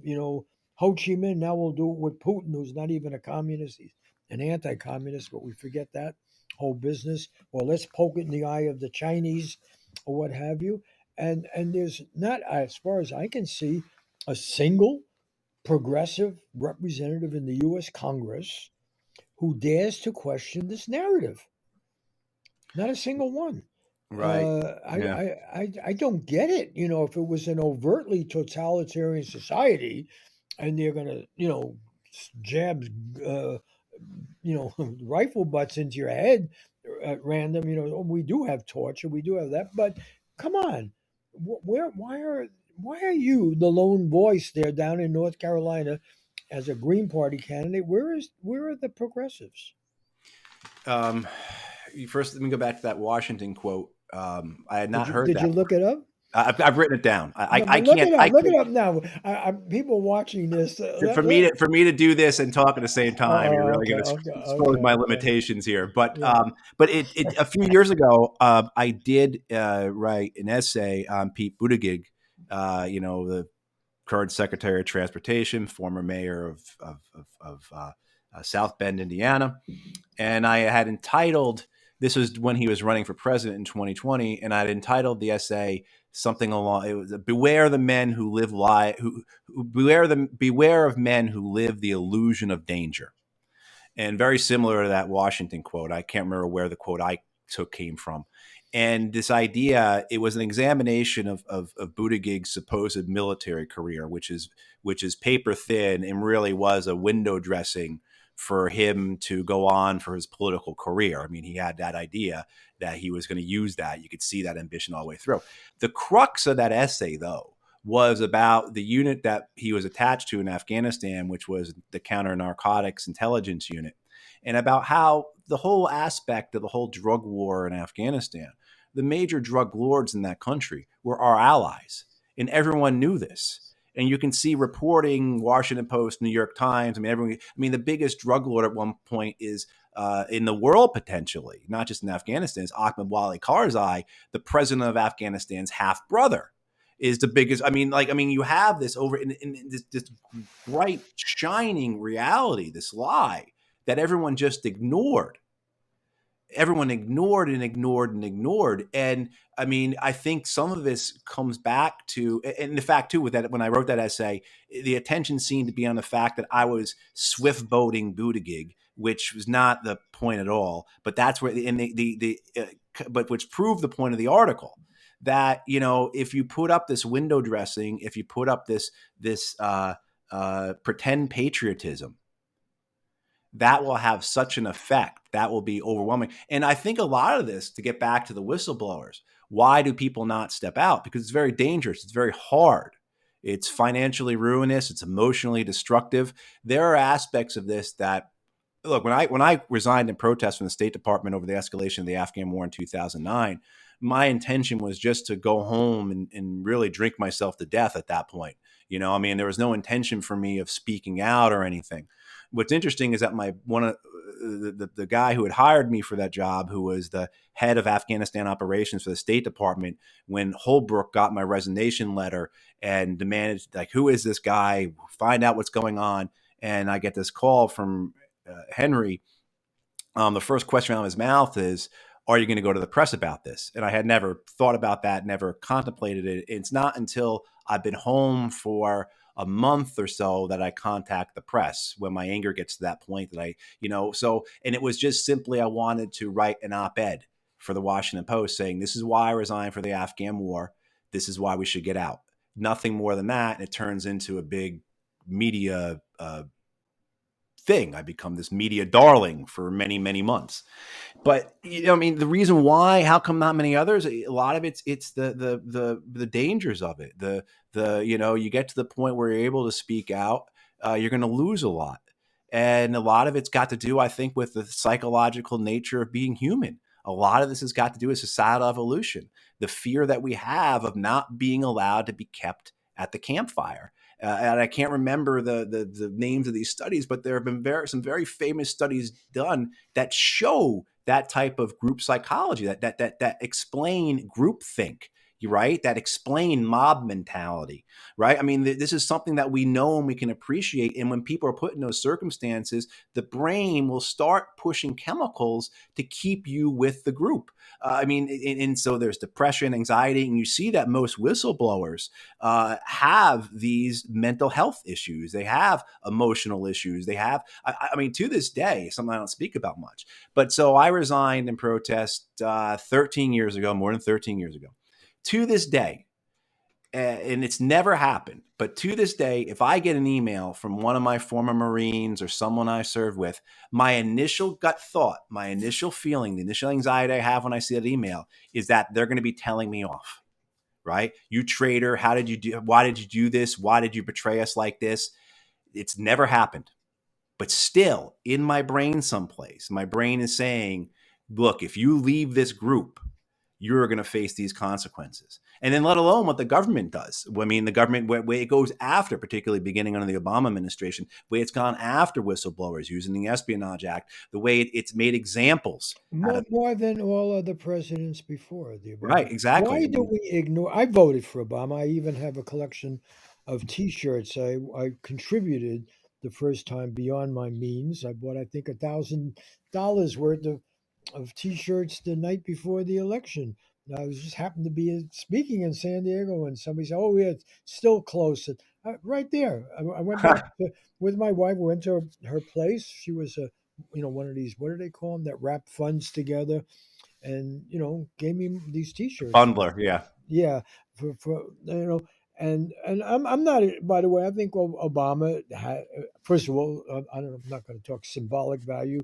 Ho Chi Minh. Now we'll do it with Putin, who's not even a communist; he's an anti-communist. But we forget that whole business. Or let's poke it in the eye of the Chinese, or what have you. And there's not, as far as I can see, a single progressive representative in the U.S. Congress who dares to question this narrative. Not a single one. Right. Yeah. I don't get it. If it was an overtly totalitarian society, and they're gonna jab uh, rifle butts into your head at random. We do have torture, we do have that, but come on, where why are you the lone voice there down in North Carolina as a Green Party candidate? Where are the progressives? Um, First, let me go back to that Washington quote. I had Did not you heard did that. you look it up? I've written it down. No, I but look can't. it I up. Look it can't. up now. People watching this. For me to do this and talk at the same time, you're really Okay, going to okay, expose okay, my okay. limitations here. But Yeah. a few years ago, I did write an essay on Pete Buttigieg, the current Secretary of Transportation, former mayor of South Bend, Indiana, and I had entitled. This was when he was running for president in 2020, and I'd entitled the essay something along. It was "Beware the men who live lie who beware of men who live the illusion of danger." And very similar to that Washington quote. I can't remember where the quote I took came from. And this idea, it was an examination of Buttigieg's supposed military career, which is paper thin and really was a window dressing for him to go on for his political career. I mean, he had that idea that he was going to use that. You could see that ambition all the way through. The crux of that essay, though, was about the unit that he was attached to in Afghanistan, which was the counter narcotics intelligence unit, and about how the whole aspect of the whole drug war in Afghanistan, the major drug lords in that country were our allies. And everyone knew this. And you can see reporting, Washington Post, New York Times. The biggest drug lord at one point is in the world potentially, not just in Afghanistan, is Ahmed Wali Karzai, the president of Afghanistan's half brother is the biggest. You have this over in this bright, shining reality, this lie that everyone just ignored. Everyone ignored and ignored and ignored. And I think some of this comes back to, and the fact too, with that, when I wrote that essay, the attention seemed to be on the fact that I was swift boating Buttigieg, which was not the point at all. But that's where, and but which proved the point of the article that, if you put up this window dressing, if you put up this pretend patriotism, that will have such an effect. That will be overwhelming. And I think a lot of this, to get back to the whistleblowers, why do people not step out? Because it's very dangerous. It's very hard. It's financially ruinous. It's emotionally destructive. There are aspects of this that look, when I resigned in protest from the State Department over the escalation of the Afghan war in 2009, my intention was just to go home and really drink myself to death at that point. I mean, there was no intention for me of speaking out or anything. What's interesting is that my one of the guy who had hired me for that job, who was the head of Afghanistan operations for the State Department, when Holbrooke got my resignation letter and demanded, like, who is this guy? Find out what's going on. And I get this call from Henry. The first question out of his mouth is, "Are you going to go to the press about this?" And I had never thought about that, never contemplated it. It's not until I've been home for a month or so that I contact the press when my anger gets to that point that and it was just simply I wanted to write an op-ed for the Washington Post saying, this is why I resigned for the Afghan war. This is why we should get out. Nothing more than that. And it turns into a big media thing. I become this media darling for many, many months. But I mean, the reason why, how come not many others? A lot of it's the dangers of it. You get to the point where you're able to speak out, you're going to lose a lot, and a lot of it's got to do, I think, with the psychological nature of being human. A lot of this has got to do with societal evolution, the fear that we have of not being allowed to be kept at the campfire. And I can't remember the names of these studies, but there have been some very famous studies done that show that type of group psychology that explain groupthink, right? That explain mob mentality, right? I mean, this is something that we know and we can appreciate. And when people are put in those circumstances, the brain will start pushing chemicals to keep you with the group. I mean, and so there's depression, anxiety, and you see that most whistleblowers have these mental health issues. They have emotional issues. They have, I mean, to this day, something I don't speak about much. But so I resigned in protest 13 years ago, more than 13 years ago. To this day, and it's never happened, but to this day, if I get an email from one of my former Marines or someone I served with, my initial gut thought, my initial feeling, the initial anxiety I have when I see that email is that they're going to be telling me off, right? You traitor, why did you do this? Why did you betray us like this? It's never happened. But still, in my brain someplace, my brain is saying, look, if you leave this group, you're going to face these consequences. And then let alone what the government does. I mean, the government, way it goes after, particularly beginning under the Obama administration, the way it's gone after whistleblowers using the Espionage Act, the way it's made examples out of. More than all other presidents before the Obama. Right, exactly. Why I do mean, we ignore? I voted for Obama. I even have a collection of T-shirts. I contributed the first time beyond my means. I bought, I think, $1,000 worth of T-shirts the night before the election. I was just happened to be speaking in San Diego, and somebody said, "Oh, yeah, it's still close." And, right there, I went back with my wife. We went to her place. She was a, one of these. What do they call them? That wrap funds together, and gave me these T-shirts. bundler, yeah. Yeah, for and I'm not. By the way, I think Obama had. First of all, I don't know. I'm not going to talk symbolic value,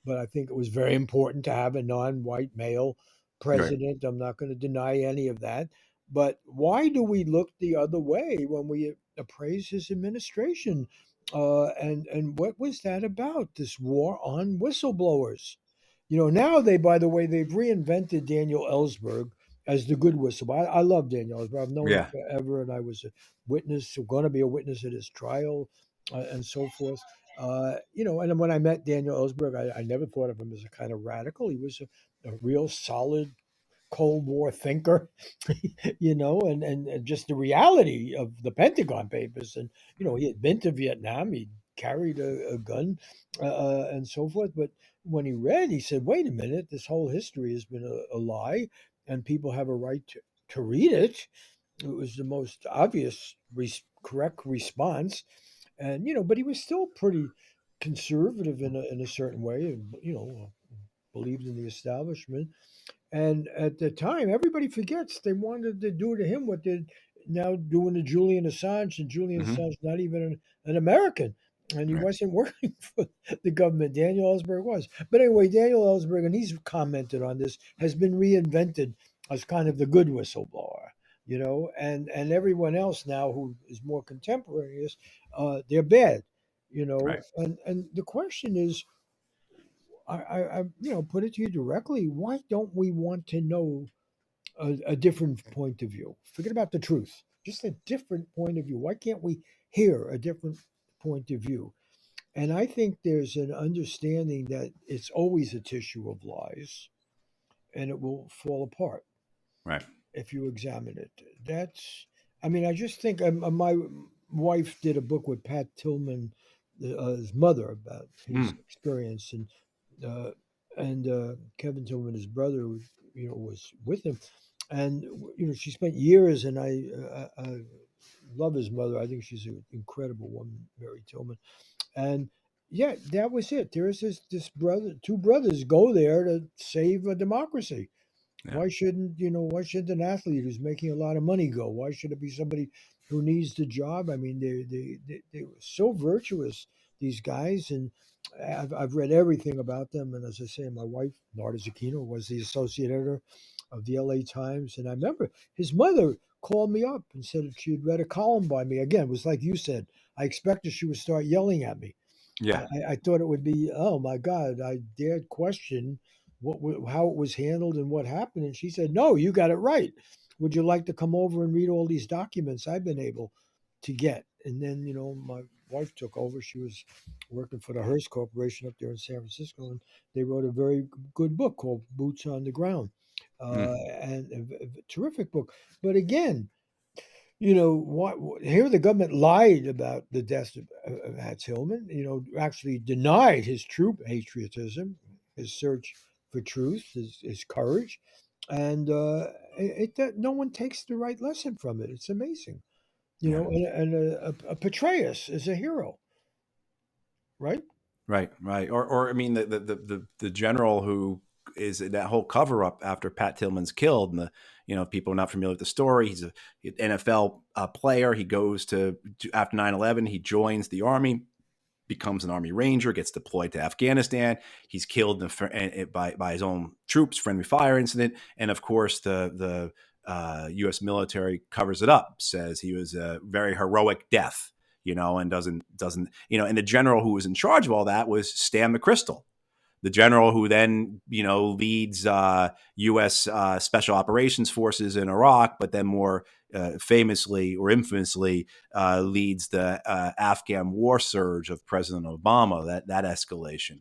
but I think it was very important to have a non-white male Right. president. I'm not going to deny any of that. But why do we look the other way when we appraise his administration? And what was that about? This war on whistleblowers. Now by the way, they've reinvented Daniel Ellsberg as the good whistleblower. I love Daniel Ellsberg. I've known him Yeah. forever, and I was a witness, going to be a witness at his trial, and so forth. And then when I met Daniel Ellsberg, I never thought of him as a kind of radical. He was a real solid Cold War thinker, and just the reality of the Pentagon Papers. And, he had been to Vietnam, he carried a gun, and so forth. But when he read, he said, wait a minute, this whole history has been a lie, and people have a right to read it. It was the most obvious, correct response. And, but he was still pretty conservative in a certain way, and, believed in the establishment. And at the time, everybody forgets they wanted to do to him what they're now doing to Julian Assange, and Julian Hmm. Assange not even an American, and he Right. wasn't working for the government. Daniel Ellsberg was, but anyway, Daniel Ellsberg, and he's commented on this, has been reinvented as kind of the good whistleblower, and everyone else now who is more contemporaneous, they're bad, Right. and the question is, put it to you directly. Why don't we want to know a different point of view? Forget about the truth, just a different point of view. Why can't we hear a different point of view? And I think there's an understanding that it's always a tissue of lies and it will fall apart Right. if you examine it. That's, I mean, I just think my wife did a book with Pat Tillman, his mother, about his Mm. experience, uh, and Kevin Tillman, his brother, was with him, and she spent years, and I love his mother. I think she's an incredible woman, Mary Tillman, and yeah, that was it. There's this brother, two brothers go there to save a democracy. Yeah. Why shouldn't an athlete who's making a lot of money go? Why should it be somebody who needs the job? I mean, they were so virtuous, these guys, and I've read everything about them. And as I say, my wife, Narda Zucchino, was the associate editor of the LA Times. And I remember his mother called me up and said that she had read a column by me. Again, it was like you said. I expected she would start yelling at me. Yeah. I thought it would be, oh my God, I dared question how it was handled and what happened. And she said, no, you got it right. Would you like to come over and read all these documents I've been able to get? And then, my wife took over. She was working for the Hearst Corporation up there in San Francisco, and they wrote a very good book called Boots on the Ground, Mm. and a terrific book. But again, here the government lied about the death of Hat Tillman, actually denied his true patriotism, his search for truth, his courage. And that no one takes the right lesson from it. It's amazing. Yeah. And a Petraeus is a hero, right? Right. Right. Or I mean, the general who is in that whole cover up after Pat Tillman's killed, and people are not familiar with the story. He's a NFL player. He goes to after 9/11. He joins the army, becomes an Army Ranger, gets deployed to Afghanistan. He's killed by his own troops, friendly fire incident, and of course the U.S. military covers it up, says he was a very heroic death, and doesn't and the general who was in charge of all that was Stan McChrystal, the general who then leads U.S. Special Operations Forces in Iraq, but then more famously or infamously leads the Afghan war surge of President Obama. That escalation.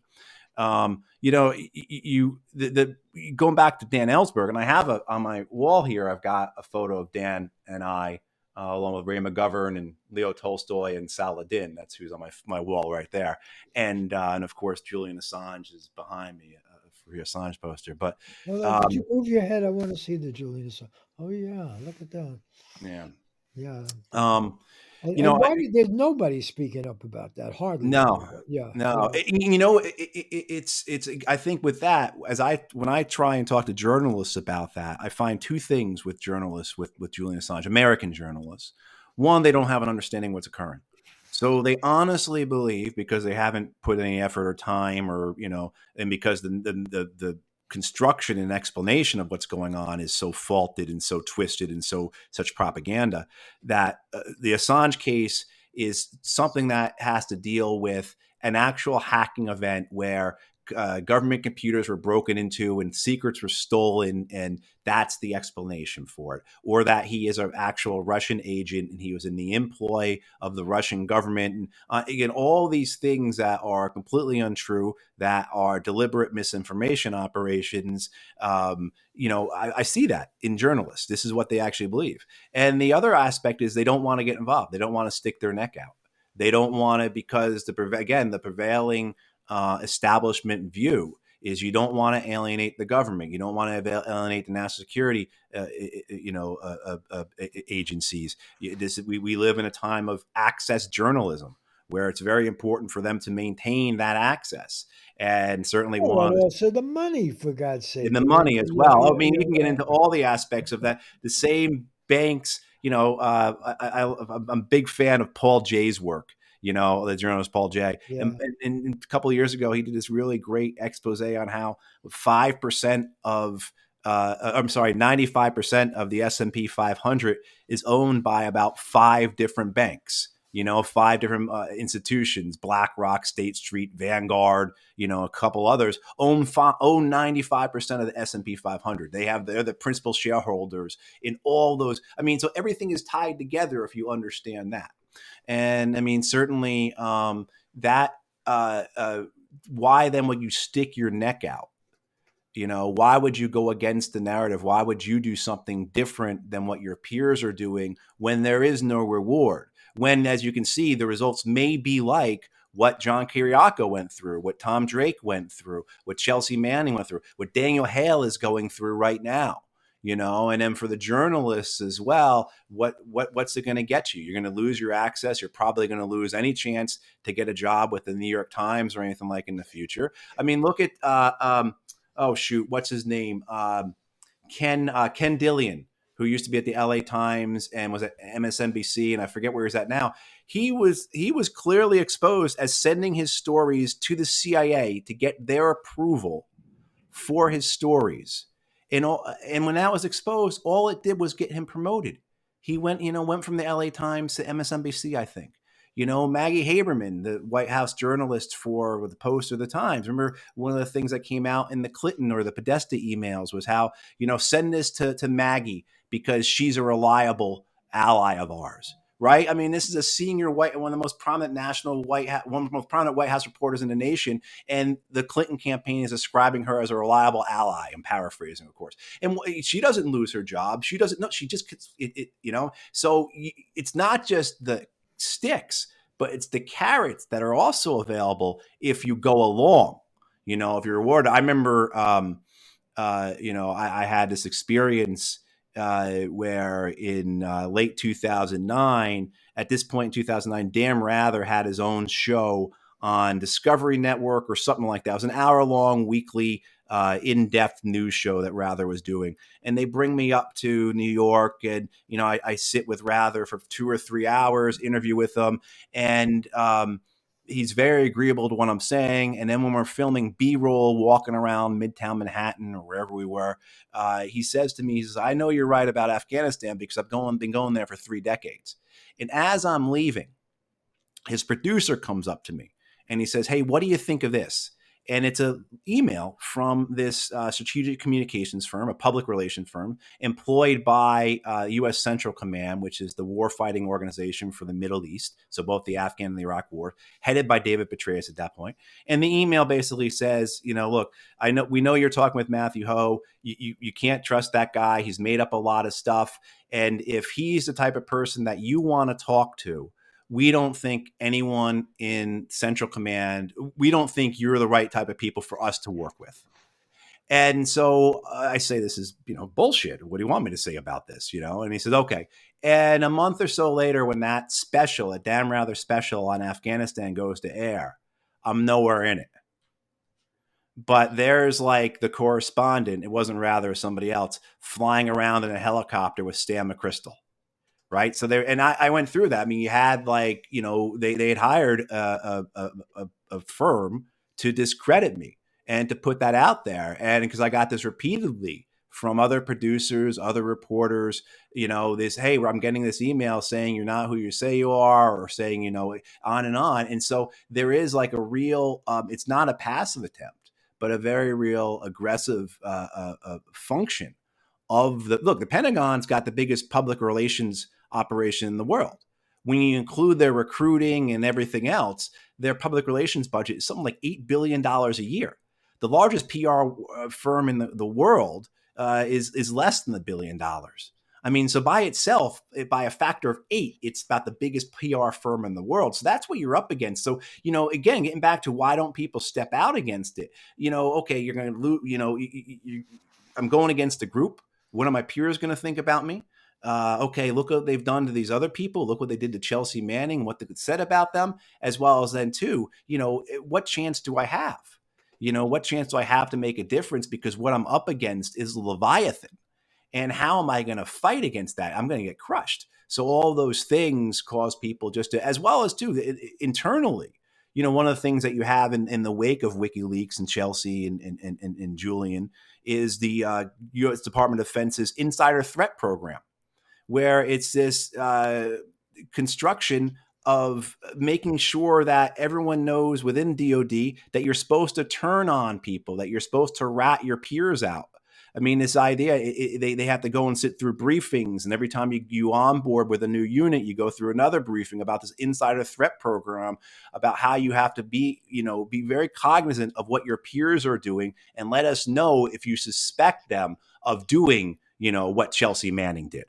Going back to Dan Ellsberg, and I have on my wall here, I've got a photo of Dan and I, along with Ray McGovern and Leo Tolstoy and Saladin. That's who's on my wall right there. And of course, Julian Assange is behind me for your Assange poster. But Well, could you move your head? I want to see the Julian Assange. Oh yeah, look at that. yeah, Yeah. um, And, you know, and why there's nobody speaking up about that? Hardly no, anybody. Yeah, no. yeah. It's. I think with that, when I try and talk to journalists about that, I find two things with journalists with Julian Assange, American journalists. One, they don't have an understanding what's occurring, so they honestly believe, because they haven't put any effort or time, or and because the construction and explanation of what's going on is so faulted and so twisted and such propaganda, that the Assange case is something that has to deal with an actual hacking event where government computers were broken into and secrets were stolen, and that's the explanation for it. Or that he is an actual Russian agent and he was in the employ of the Russian government. And again, all these things that are completely untrue, that are deliberate misinformation operations. I see that in journalists. This is what they actually believe. And the other aspect is they don't want to get involved. They don't want to stick their neck out. They don't want to, because the prevailing establishment view is you don't want to alienate the government. You don't want to alienate the national security, agencies. We live in a time of access journalism, where it's very important for them to maintain that access, and certainly Oh, and want also the money, for God's in sake. the I mean, money as yeah, well. I yeah, mean, you can get yeah, into all the aspects of that. The same banks, I'm a big fan of Paul Jay's work. The journalist Paul Jay, yeah. and a couple of years ago, he did this really great expose on how 5% of 95% of the S&P 500 is owned by about 5 different banks. 5 different institutions, BlackRock, State Street, Vanguard, a couple others, own 95% of the S&P 500. They're the principal shareholders in all those. I mean, so everything is tied together if you understand that. And I mean, certainly that why then would you stick your neck out? Why would you go against the narrative? Why would you do something different than what your peers are doing when there is no reward? When, as you can see, the results may be like what John Kiriakou went through, what Tom Drake went through, what Chelsea Manning went through, what Daniel Hale is going through right now. And then for the journalists as well, what's it going to get you? You're going to lose your access. You're probably going to lose any chance to get a job with the New York Times or anything like in the future. I mean, look at what's his name? Ken Dillion, who used to be at the LA Times and was at MSNBC, and I forget where he's at now. He was clearly exposed as sending his stories to the CIA to get their approval for his stories. And when that was exposed, all it did was get him promoted. He went from the LA Times to MSNBC, I think. Maggie Haberman, the White House journalist for the Post or the Times. Remember, one of the things that came out in the Clinton or the Podesta emails was how, send this to Maggie because she's a reliable ally of ours. Right? I mean, this is a senior one of the most prominent one of the most prominent White House reporters in the nation, and the Clinton campaign is ascribing her as a reliable ally. I'm paraphrasing, of course. And she doesn't lose her job. She doesn't. No, she just So it's not just the sticks, but it's the carrots that are also available if you go along. If you're rewarded. I remember, I had this experience where in late 2009, at this point in 2009, Dan Rather had his own show on Discovery Network or something like that. It was an hour-long weekly in-depth news show that Rather was doing. And they bring me up to New York and, I sit with Rather for 2 or 3 hours, interview with him. And he's very agreeable to what I'm saying. And then when we're filming B-roll, walking around Midtown Manhattan or wherever we were, he says to me, he says, I know you're right about Afghanistan because I've been going there for 3 decades. And as I'm leaving, his producer comes up to me and he says, hey, what do you think of this? And it's an email from this strategic communications firm, a public relations firm, employed by U.S. Central Command, which is the warfighting organization for the Middle East, so both the Afghan and the Iraq War, headed by David Petraeus at that point. And the email basically says, look, we know you're talking with Matthew Ho. You can't trust that guy. He's made up a lot of stuff. And if he's the type of person that you want to talk to, we don't think anyone in Central Command, we don't think you're the right type of people for us to work with. And so I say, this is, bullshit. What do you want me to say about this? And he says, okay. And a month or so later, when that special, a Dan Rather special on Afghanistan goes to air, I'm nowhere in it. But there's like the correspondent, it wasn't Rather, somebody else, flying around in a helicopter with Stan McChrystal. Right. So there, and I went through that. I mean, you had they had hired a firm to discredit me and to put that out there. And because I got this repeatedly from other producers, other reporters, hey, I'm getting this email saying you're not who you say you are, or saying, on and on. And so there is like a real, it's not a passive attempt, but a very real aggressive function of the Pentagon's got the biggest public relations operation in the world. When you include their recruiting and everything else, their public relations budget is something like $8 billion a year. The largest PR firm in the world is less than $1 billion. I mean, so by itself, by a factor of 8, it's about the biggest PR firm in the world. So that's what you're up against. So, again, getting back to why don't people step out against it? Okay, you're going to lose, I'm going against the group. What are my peers going to think about me? Okay, look what they've done to these other people. Look what they did to Chelsea Manning, what they said about them, as well as then too, what chance do I have? What chance do I have to make a difference? Because what I'm up against is Leviathan. And how am I going to fight against that? I'm going to get crushed. So all those things cause people just to, as well as too, internally, one of the things that you have in the wake of WikiLeaks and Chelsea and Julian is the U.S. Department of Defense's insider threat program, where it's this construction of making sure that everyone knows within DoD that you're supposed to turn on people, that you're supposed to rat your peers out. I mean, this idea, they have to go and sit through briefings. And every time you onboard with a new unit, you go through another briefing about this insider threat program, about how you have to be, be very cognizant of what your peers are doing and let us know if you suspect them of doing, what Chelsea Manning did.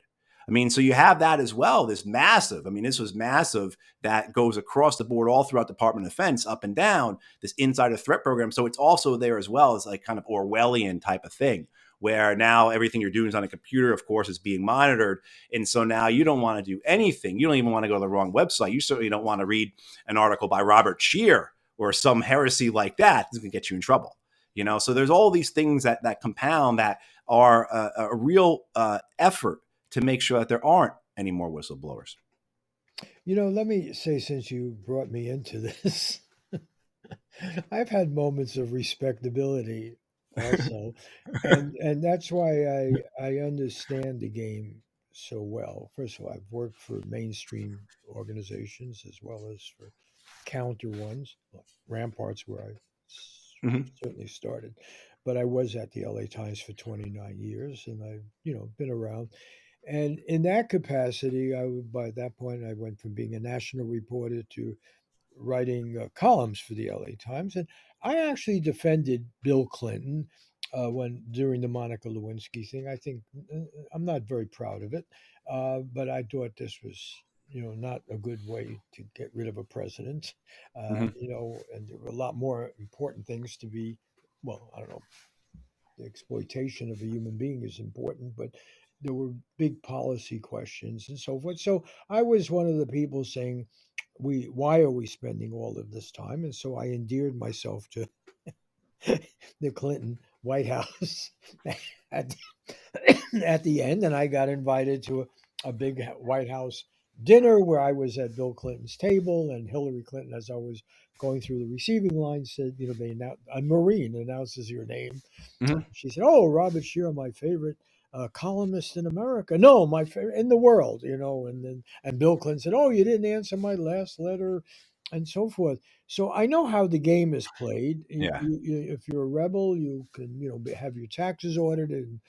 I mean, so you have that as well. This was massive that goes across the board all throughout Department of Defense, up and down, this insider threat program. So it's also there as well as like kind of Orwellian type of thing, where now everything you're doing is on a computer, of course, is being monitored. And so now you don't want to do anything. You don't even want to go to the wrong website. You certainly don't want to read an article by Robert Scheer or some heresy like that. It's going to get you in trouble. So there's all these things that compound that are a real effort to make sure that there aren't any more whistleblowers. Let me say, since you brought me into this, I've had moments of respectability also, and that's why I understand the game so well. First of all, I've worked for mainstream organizations as well as for counter ones, like Ramparts, where I Mm-hmm. certainly started. But I was at the LA Times for 29 years, and I've been around. And in that capacity, by that point I went from being a national reporter to writing columns for the LA Times, and I actually defended Bill Clinton when during the Monica Lewinsky thing. I think I'm not very proud of it, but I thought this was not a good way to get rid of a president. Mm-hmm. And there were a lot more important things to be. Well, I don't know. The exploitation of a human being is important, but there were big policy questions and so forth. So I was one of the people saying, why are we spending all of this time? And so I endeared myself to the Clinton White House at, at the end, and I got invited to a big White House dinner where I was at Bill Clinton's table, and Hillary Clinton, as I was going through the receiving line, said, they announced, a Marine announces your name. Mm-hmm. She said, "Oh, Robert Scheer, my favorite columnist in America. No, my favorite in the world." And Bill Clinton said, "Oh, you didn't answer my last letter," and so forth. So I know how the game is played. Yeah. If you're a rebel, you can have your taxes ordered, and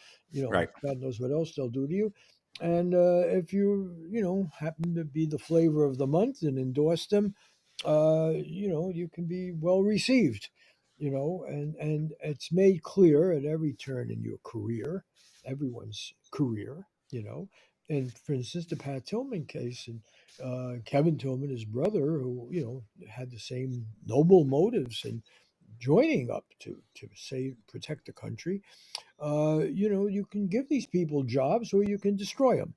Right. God knows what else they'll do to you. And if you happen to be the flavor of the month and endorse them, you can be well received, and it's made clear at every turn in your career, everyone's career, and for instance, the Pat Tillman case, and Kevin Tillman, his brother, who, had the same noble motives in joining up to say, protect the country. You can give these people jobs or you can destroy them.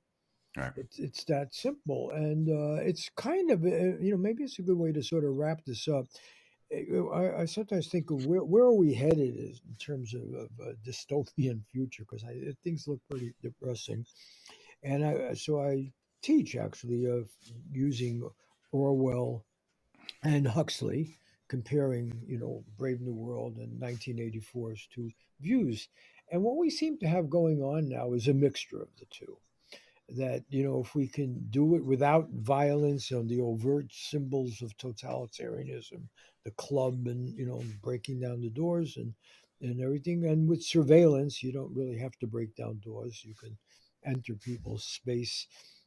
Right. It's that simple, and it's kind of maybe it's a good way to sort of wrap this up. I sometimes think of where are we headed in terms of a dystopian future, because things look pretty depressing, and I teach actually of using Orwell and Huxley, comparing Brave New World and 1984's two views, and what we seem to have going on now is a mixture of the two. That if we can do it without violence and the overt symbols of totalitarianism, the club, and breaking down the doors and everything, and with surveillance, you don't really have to break down doors. You can enter people's space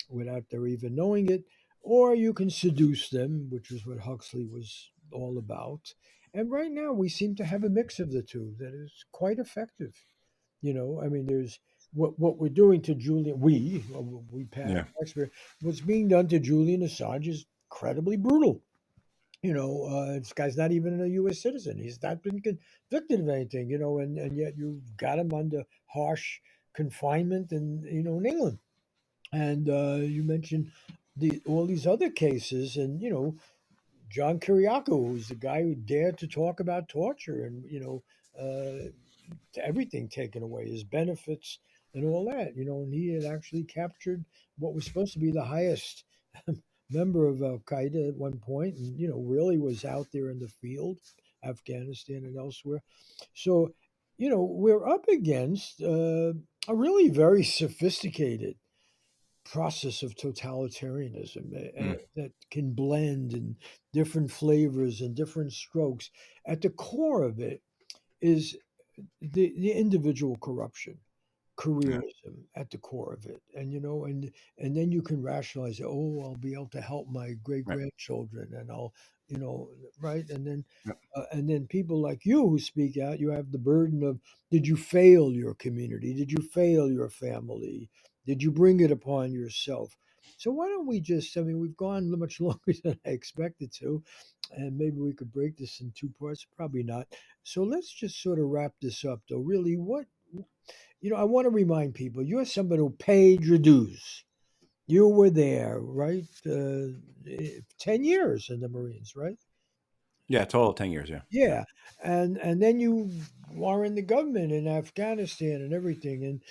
without their even knowing it, or you can seduce them, which is what Huxley was all about. And right now we seem to have a mix of the two that is quite effective. I mean, there's what we're doing to Julian. We Pat Yeah. Taxpayer, what's being done to Julian Assange is incredibly brutal. This guy's not even a U.S. citizen. He's not been convicted of anything. And yet you've got him under harsh confinement in England. And you mentioned all these other cases, and John Kiriakou, who's the guy who dared to talk about torture, and everything taken away, his benefits and all that, and he had actually captured what was supposed to be the highest member of Al Qaeda at one point, and really was out there in the field, Afghanistan and elsewhere. So, we're up against a really very sophisticated process of totalitarianism Mm. that can blend in different flavors and different strokes. At the core of it is the individual corruption, Yeah. careerism at the core of it. And and then you can rationalize it. Oh, I'll be able to help my great Right. grandchildren, and I'll, right. Yep. And then people like you who speak out, you have the burden of, did you fail your community? Did you fail your family? Did you bring it upon yourself? So why don't we just, I mean, we've gone much longer than I expected to, and maybe we could break this in two parts, probably not. So let's just sort of wrap this up though. Really, I want to remind people, you're somebody who paid your dues. You were there, right? 10 years in the Marines, right? Yeah. Total of 10 years. Yeah. Yeah. And then you are in the government in Afghanistan and everything. And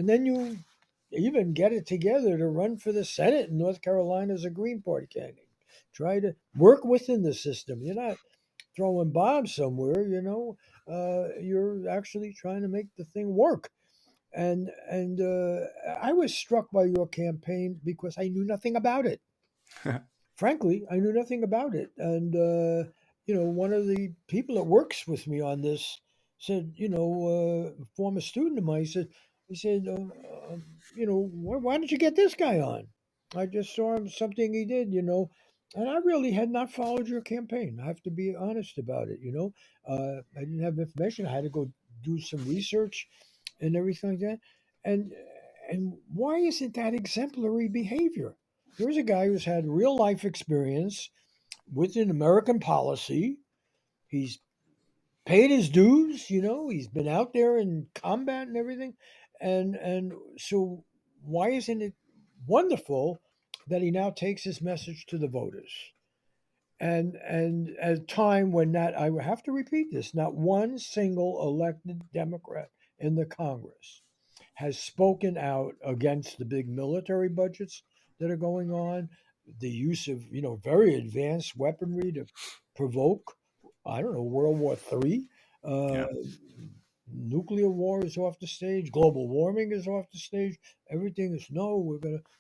then you even get it together to run for the Senate in North Carolina as a Green Party candidate. Try to work within the system. You're not throwing bombs somewhere, you're actually trying to make the thing work. And I was struck by your campaign because I knew nothing about it. Frankly, I knew nothing about it. And one of the people that works with me on this said, a former student of mine, he said, why did you get this guy on? I just saw him something he did, and I really had not followed your campaign. I have to be honest about it. I didn't have information. I had to go do some research and everything like that. And and why isn't that exemplary behavior? Here's a guy who's had real life experience within American policy. He's paid his dues, he's been out there in combat and everything. And so why isn't it wonderful that he now takes his message to the voters? And at a time when, not, I have to repeat this, not one single elected Democrat in the Congress has spoken out against the big military budgets that are going on, the use of, very advanced weaponry to provoke, I don't know, World War III. Uh, Yeah. Nuclear war is off the stage. Global warming is off the stage. Everything is, no.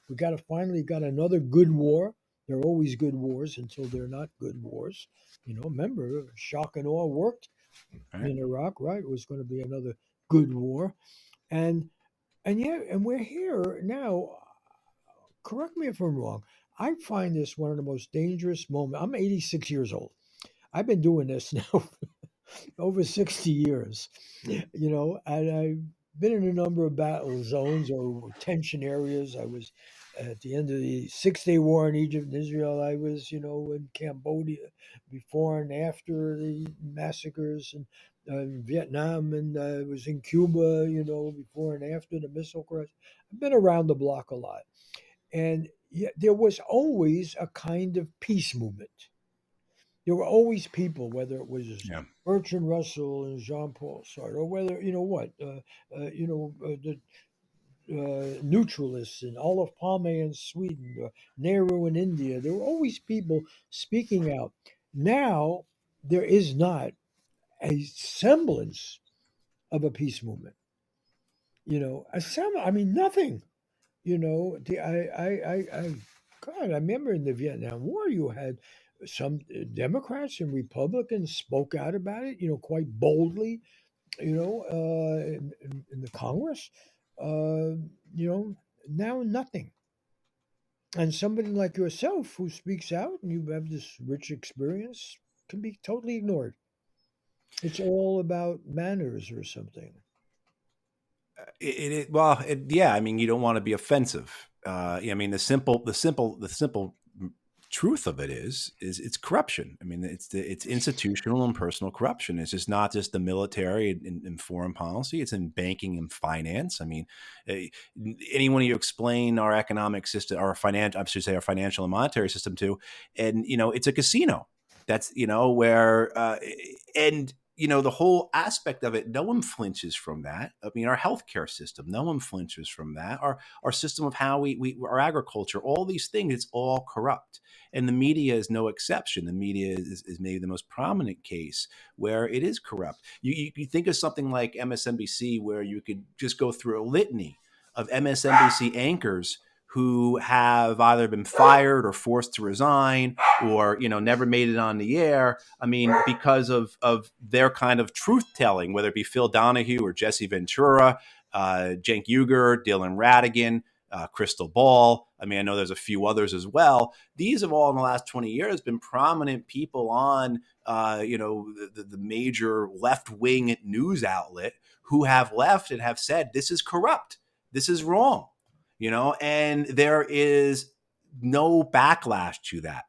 We got to finally got another good war. There are always good wars until they're not good wars. Remember, shock and awe worked Right. in Iraq, right? It was going to be another good war, and and we're here now. Correct me if I'm wrong. I find this one of the most dangerous moments. I'm 86 years old. I've been doing this now over 60 years, and I've been in a number of battle zones or tension areas. I was at the end of the 6 Day War in Egypt and Israel. I was, in Cambodia before and after the massacres, and Vietnam, and I was in Cuba, before and after the missile crash. I've been around the block a lot. And yet there was always a kind of peace movement. There were always people, whether it was Yeah. Bertrand Russell and Jean Paul Sartre, or whether, the neutralists and Olof Palme in Sweden, or Nehru in India. There were always people speaking out. Now there is not a semblance of a peace movement. I mean, nothing. God, I remember in the Vietnam War, you had some Democrats and Republicans spoke out about it, quite boldly, in the Congress. Uh, now nothing. And somebody like yourself who speaks out and you have this rich experience can be totally ignored. It's all about manners or something. Well, yeah. I mean, you don't want to be offensive. I mean, the simple truth of it is it's corruption. I mean, it's institutional and personal corruption. It's just not just the military and foreign policy. It's in banking and finance. I mean, eh, anyone you explain our economic system, I should say, our financial and monetary system to, and it's a casino. That's where and the whole aspect of it, no one flinches from that. I mean, our healthcare system, no one flinches from that. Our system of how our agriculture, all these things, it's all corrupt. And the media is no exception. The media is maybe the most prominent case where it is corrupt. You think of something like MSNBC, where you could just go through a litany of MSNBC anchors who have either been fired or forced to resign or never made it on the air. I mean, because of their kind of truth telling, whether it be Phil Donahue or Jesse Ventura, Cenk Uygur, Dylan Ratigan, Crystal Ball. I mean, I know there's a few others as well. These have all in the last 20 years been prominent people on the major left wing news outlet who have left and have said this is corrupt, this is wrong, and there is no backlash to that.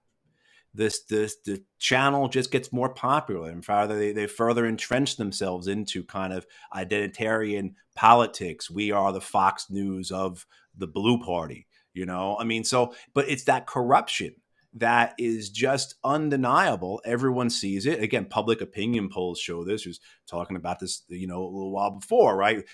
The channel just gets more popular, and further they further entrench themselves into kind of identitarian politics. We are the Fox News of the blue party, I mean, so but it's that corruption that is just undeniable. Everyone sees it. Again, public opinion polls show this. Who's talking about this, a little while before, right?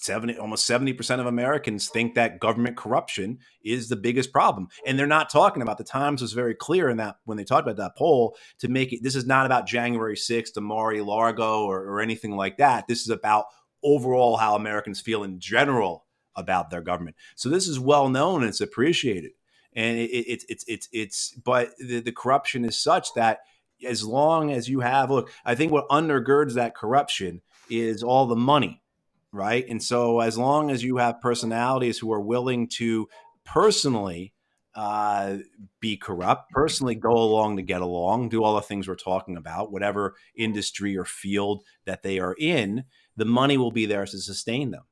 Almost 70% of Americans think that government corruption is the biggest problem. And they're not talking about, the Times was very clear in that when they talked about that poll, to make it, this is not about January 6th, Mar-a-Lago or anything like that. This is about overall how Americans feel in general about their government. So this is well known and it's appreciated. And but the corruption is such that as long as you have, look, I think what undergirds that corruption is all the money, right? And so as long as you have personalities who are willing to personally be corrupt, personally go along to get along, do all the things we're talking about, whatever industry or field that they are in, the money will be there to sustain them.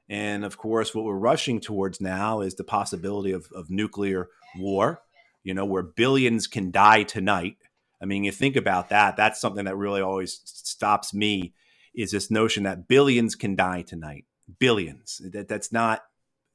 And of course, what we're rushing towards now is the possibility of nuclear war, where billions can die tonight. I mean, you think about that. That's something that really always stops me, is this notion that billions can die tonight. Billions. That's not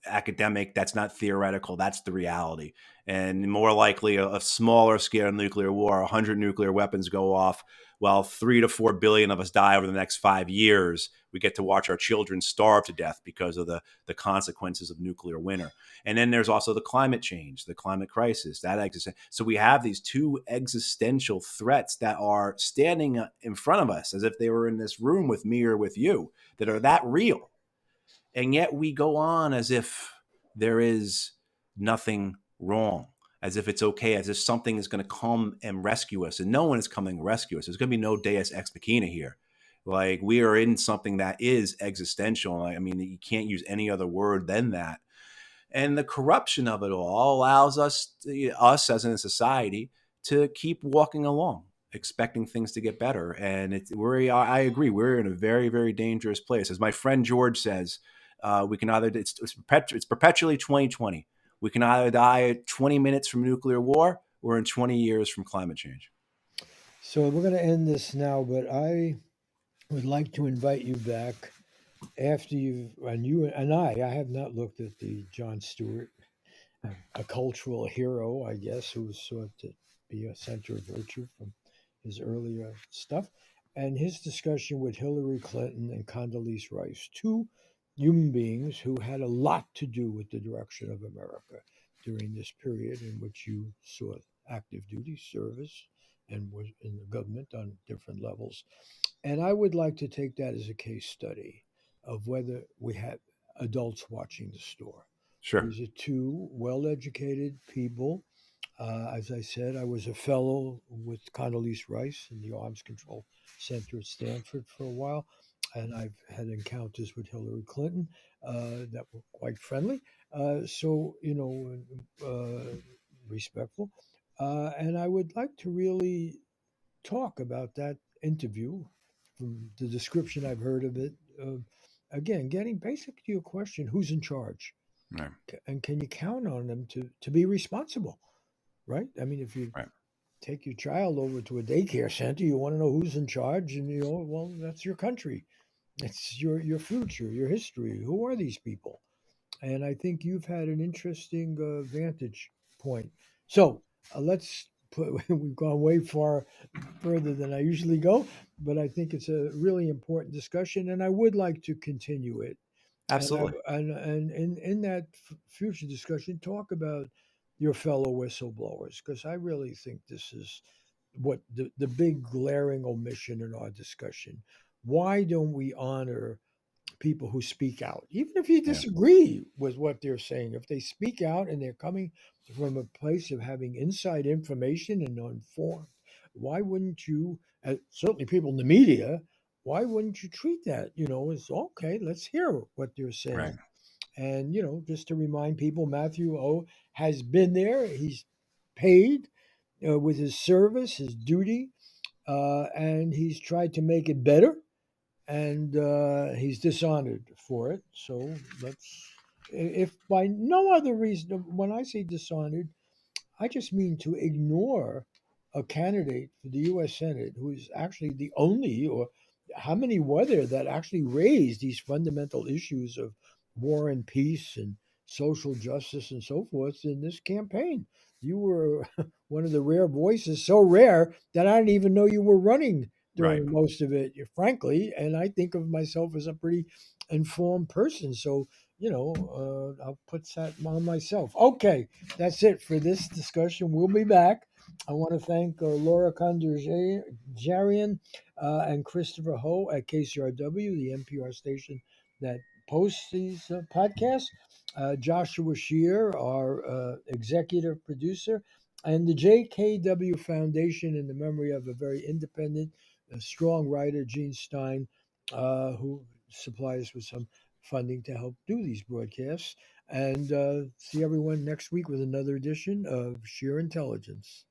academic. That's not theoretical. That's the reality. And more likely a smaller scale nuclear war, 100 nuclear weapons go off, while 3 to 4 billion of us die over the next 5 years. We get to watch our children starve to death because of the consequences of nuclear winter. And then there's also the climate change, the climate crisis, that exists. So we have these two existential threats that are standing in front of us as if they were in this room with me or with you, that are that real. And yet we go on as if there is nothing wrong, as if it's okay, as if something is going to come and rescue us. And no one is coming to rescue us. There's going to be no deus ex machina here. Like, we are in something that is existential. I mean, you can't use any other word than that. And the corruption of it all allows us as in a society, to keep walking along, expecting things to get better. And I agree, we're in a very, very dangerous place. As my friend George says, we can either, it's perpetually 2020. We can either die at 20 minutes from nuclear war or in 20 years from climate change. So we're going to end this now, but I would like to invite you back after you and I have not looked at the Jon Stewart, a cultural hero, I guess, who was sought to be a center of virtue from his earlier stuff, and his discussion with Hillary Clinton and Condoleezza Rice, two human beings who had a lot to do with the direction of America during this period in which you saw active duty service and was in the government on different levels. And I would like to take that as a case study of whether we have adults watching the store. Sure. These are two well educated people. As I said, I was a fellow with Condoleezza Rice in the Arms Control Center at Stanford for a while, and I've had encounters with Hillary Clinton that were quite friendly. So, respectful. And I would like to really talk about that interview from the description I've heard of it. Again, getting basic to your question, who's in charge? Right. And can you count on them to be responsible? Right? I mean, if you Right. take your child over to a daycare center, you want to know who's in charge, and well, that's your country, it's your future, your history. Who are these people? And I think you've had an interesting vantage point. So let's put. We've gone way further than I usually go, but I think it's a really important discussion, and I would like to continue it. Absolutely. And in that future discussion, talk about your fellow whistleblowers, because I really think this is what the big glaring omission in our discussion. Why don't we honor people who speak out, even if you Yeah. disagree with what they're saying. If they speak out and they're coming from a place of having inside information and are informed, why wouldn't you, certainly people in the media, why wouldn't you treat that, as okay, let's hear what they're Right. saying? And, just to remind people, Matthew O has been there. He's paid with his service, his duty, and he's tried to make it better, and he's dishonored for it. So let's, if by no other reason, when I say dishonored, I just mean to ignore a candidate for the U.S. Senate who is actually the only, or how many were there that actually raised these fundamental issues of war and peace and social justice and so forth in this campaign? You were one of the rare voices, so rare that I didn't even know you were running Right. during most of it, frankly. And I think of myself as a pretty informed person. So, I'll put that on myself. Okay, that's it for this discussion. We'll be back. I want to thank Laura Kondrzarian and Christopher Ho at KCRW, the NPR station that posts these podcasts. Joshua Scheer, our executive producer, and the JKW Foundation in the memory of a very independent, strong writer, Gene Stein, who supplies us with some funding to help do these broadcasts. And see everyone next week with another edition of Scheer Intelligence.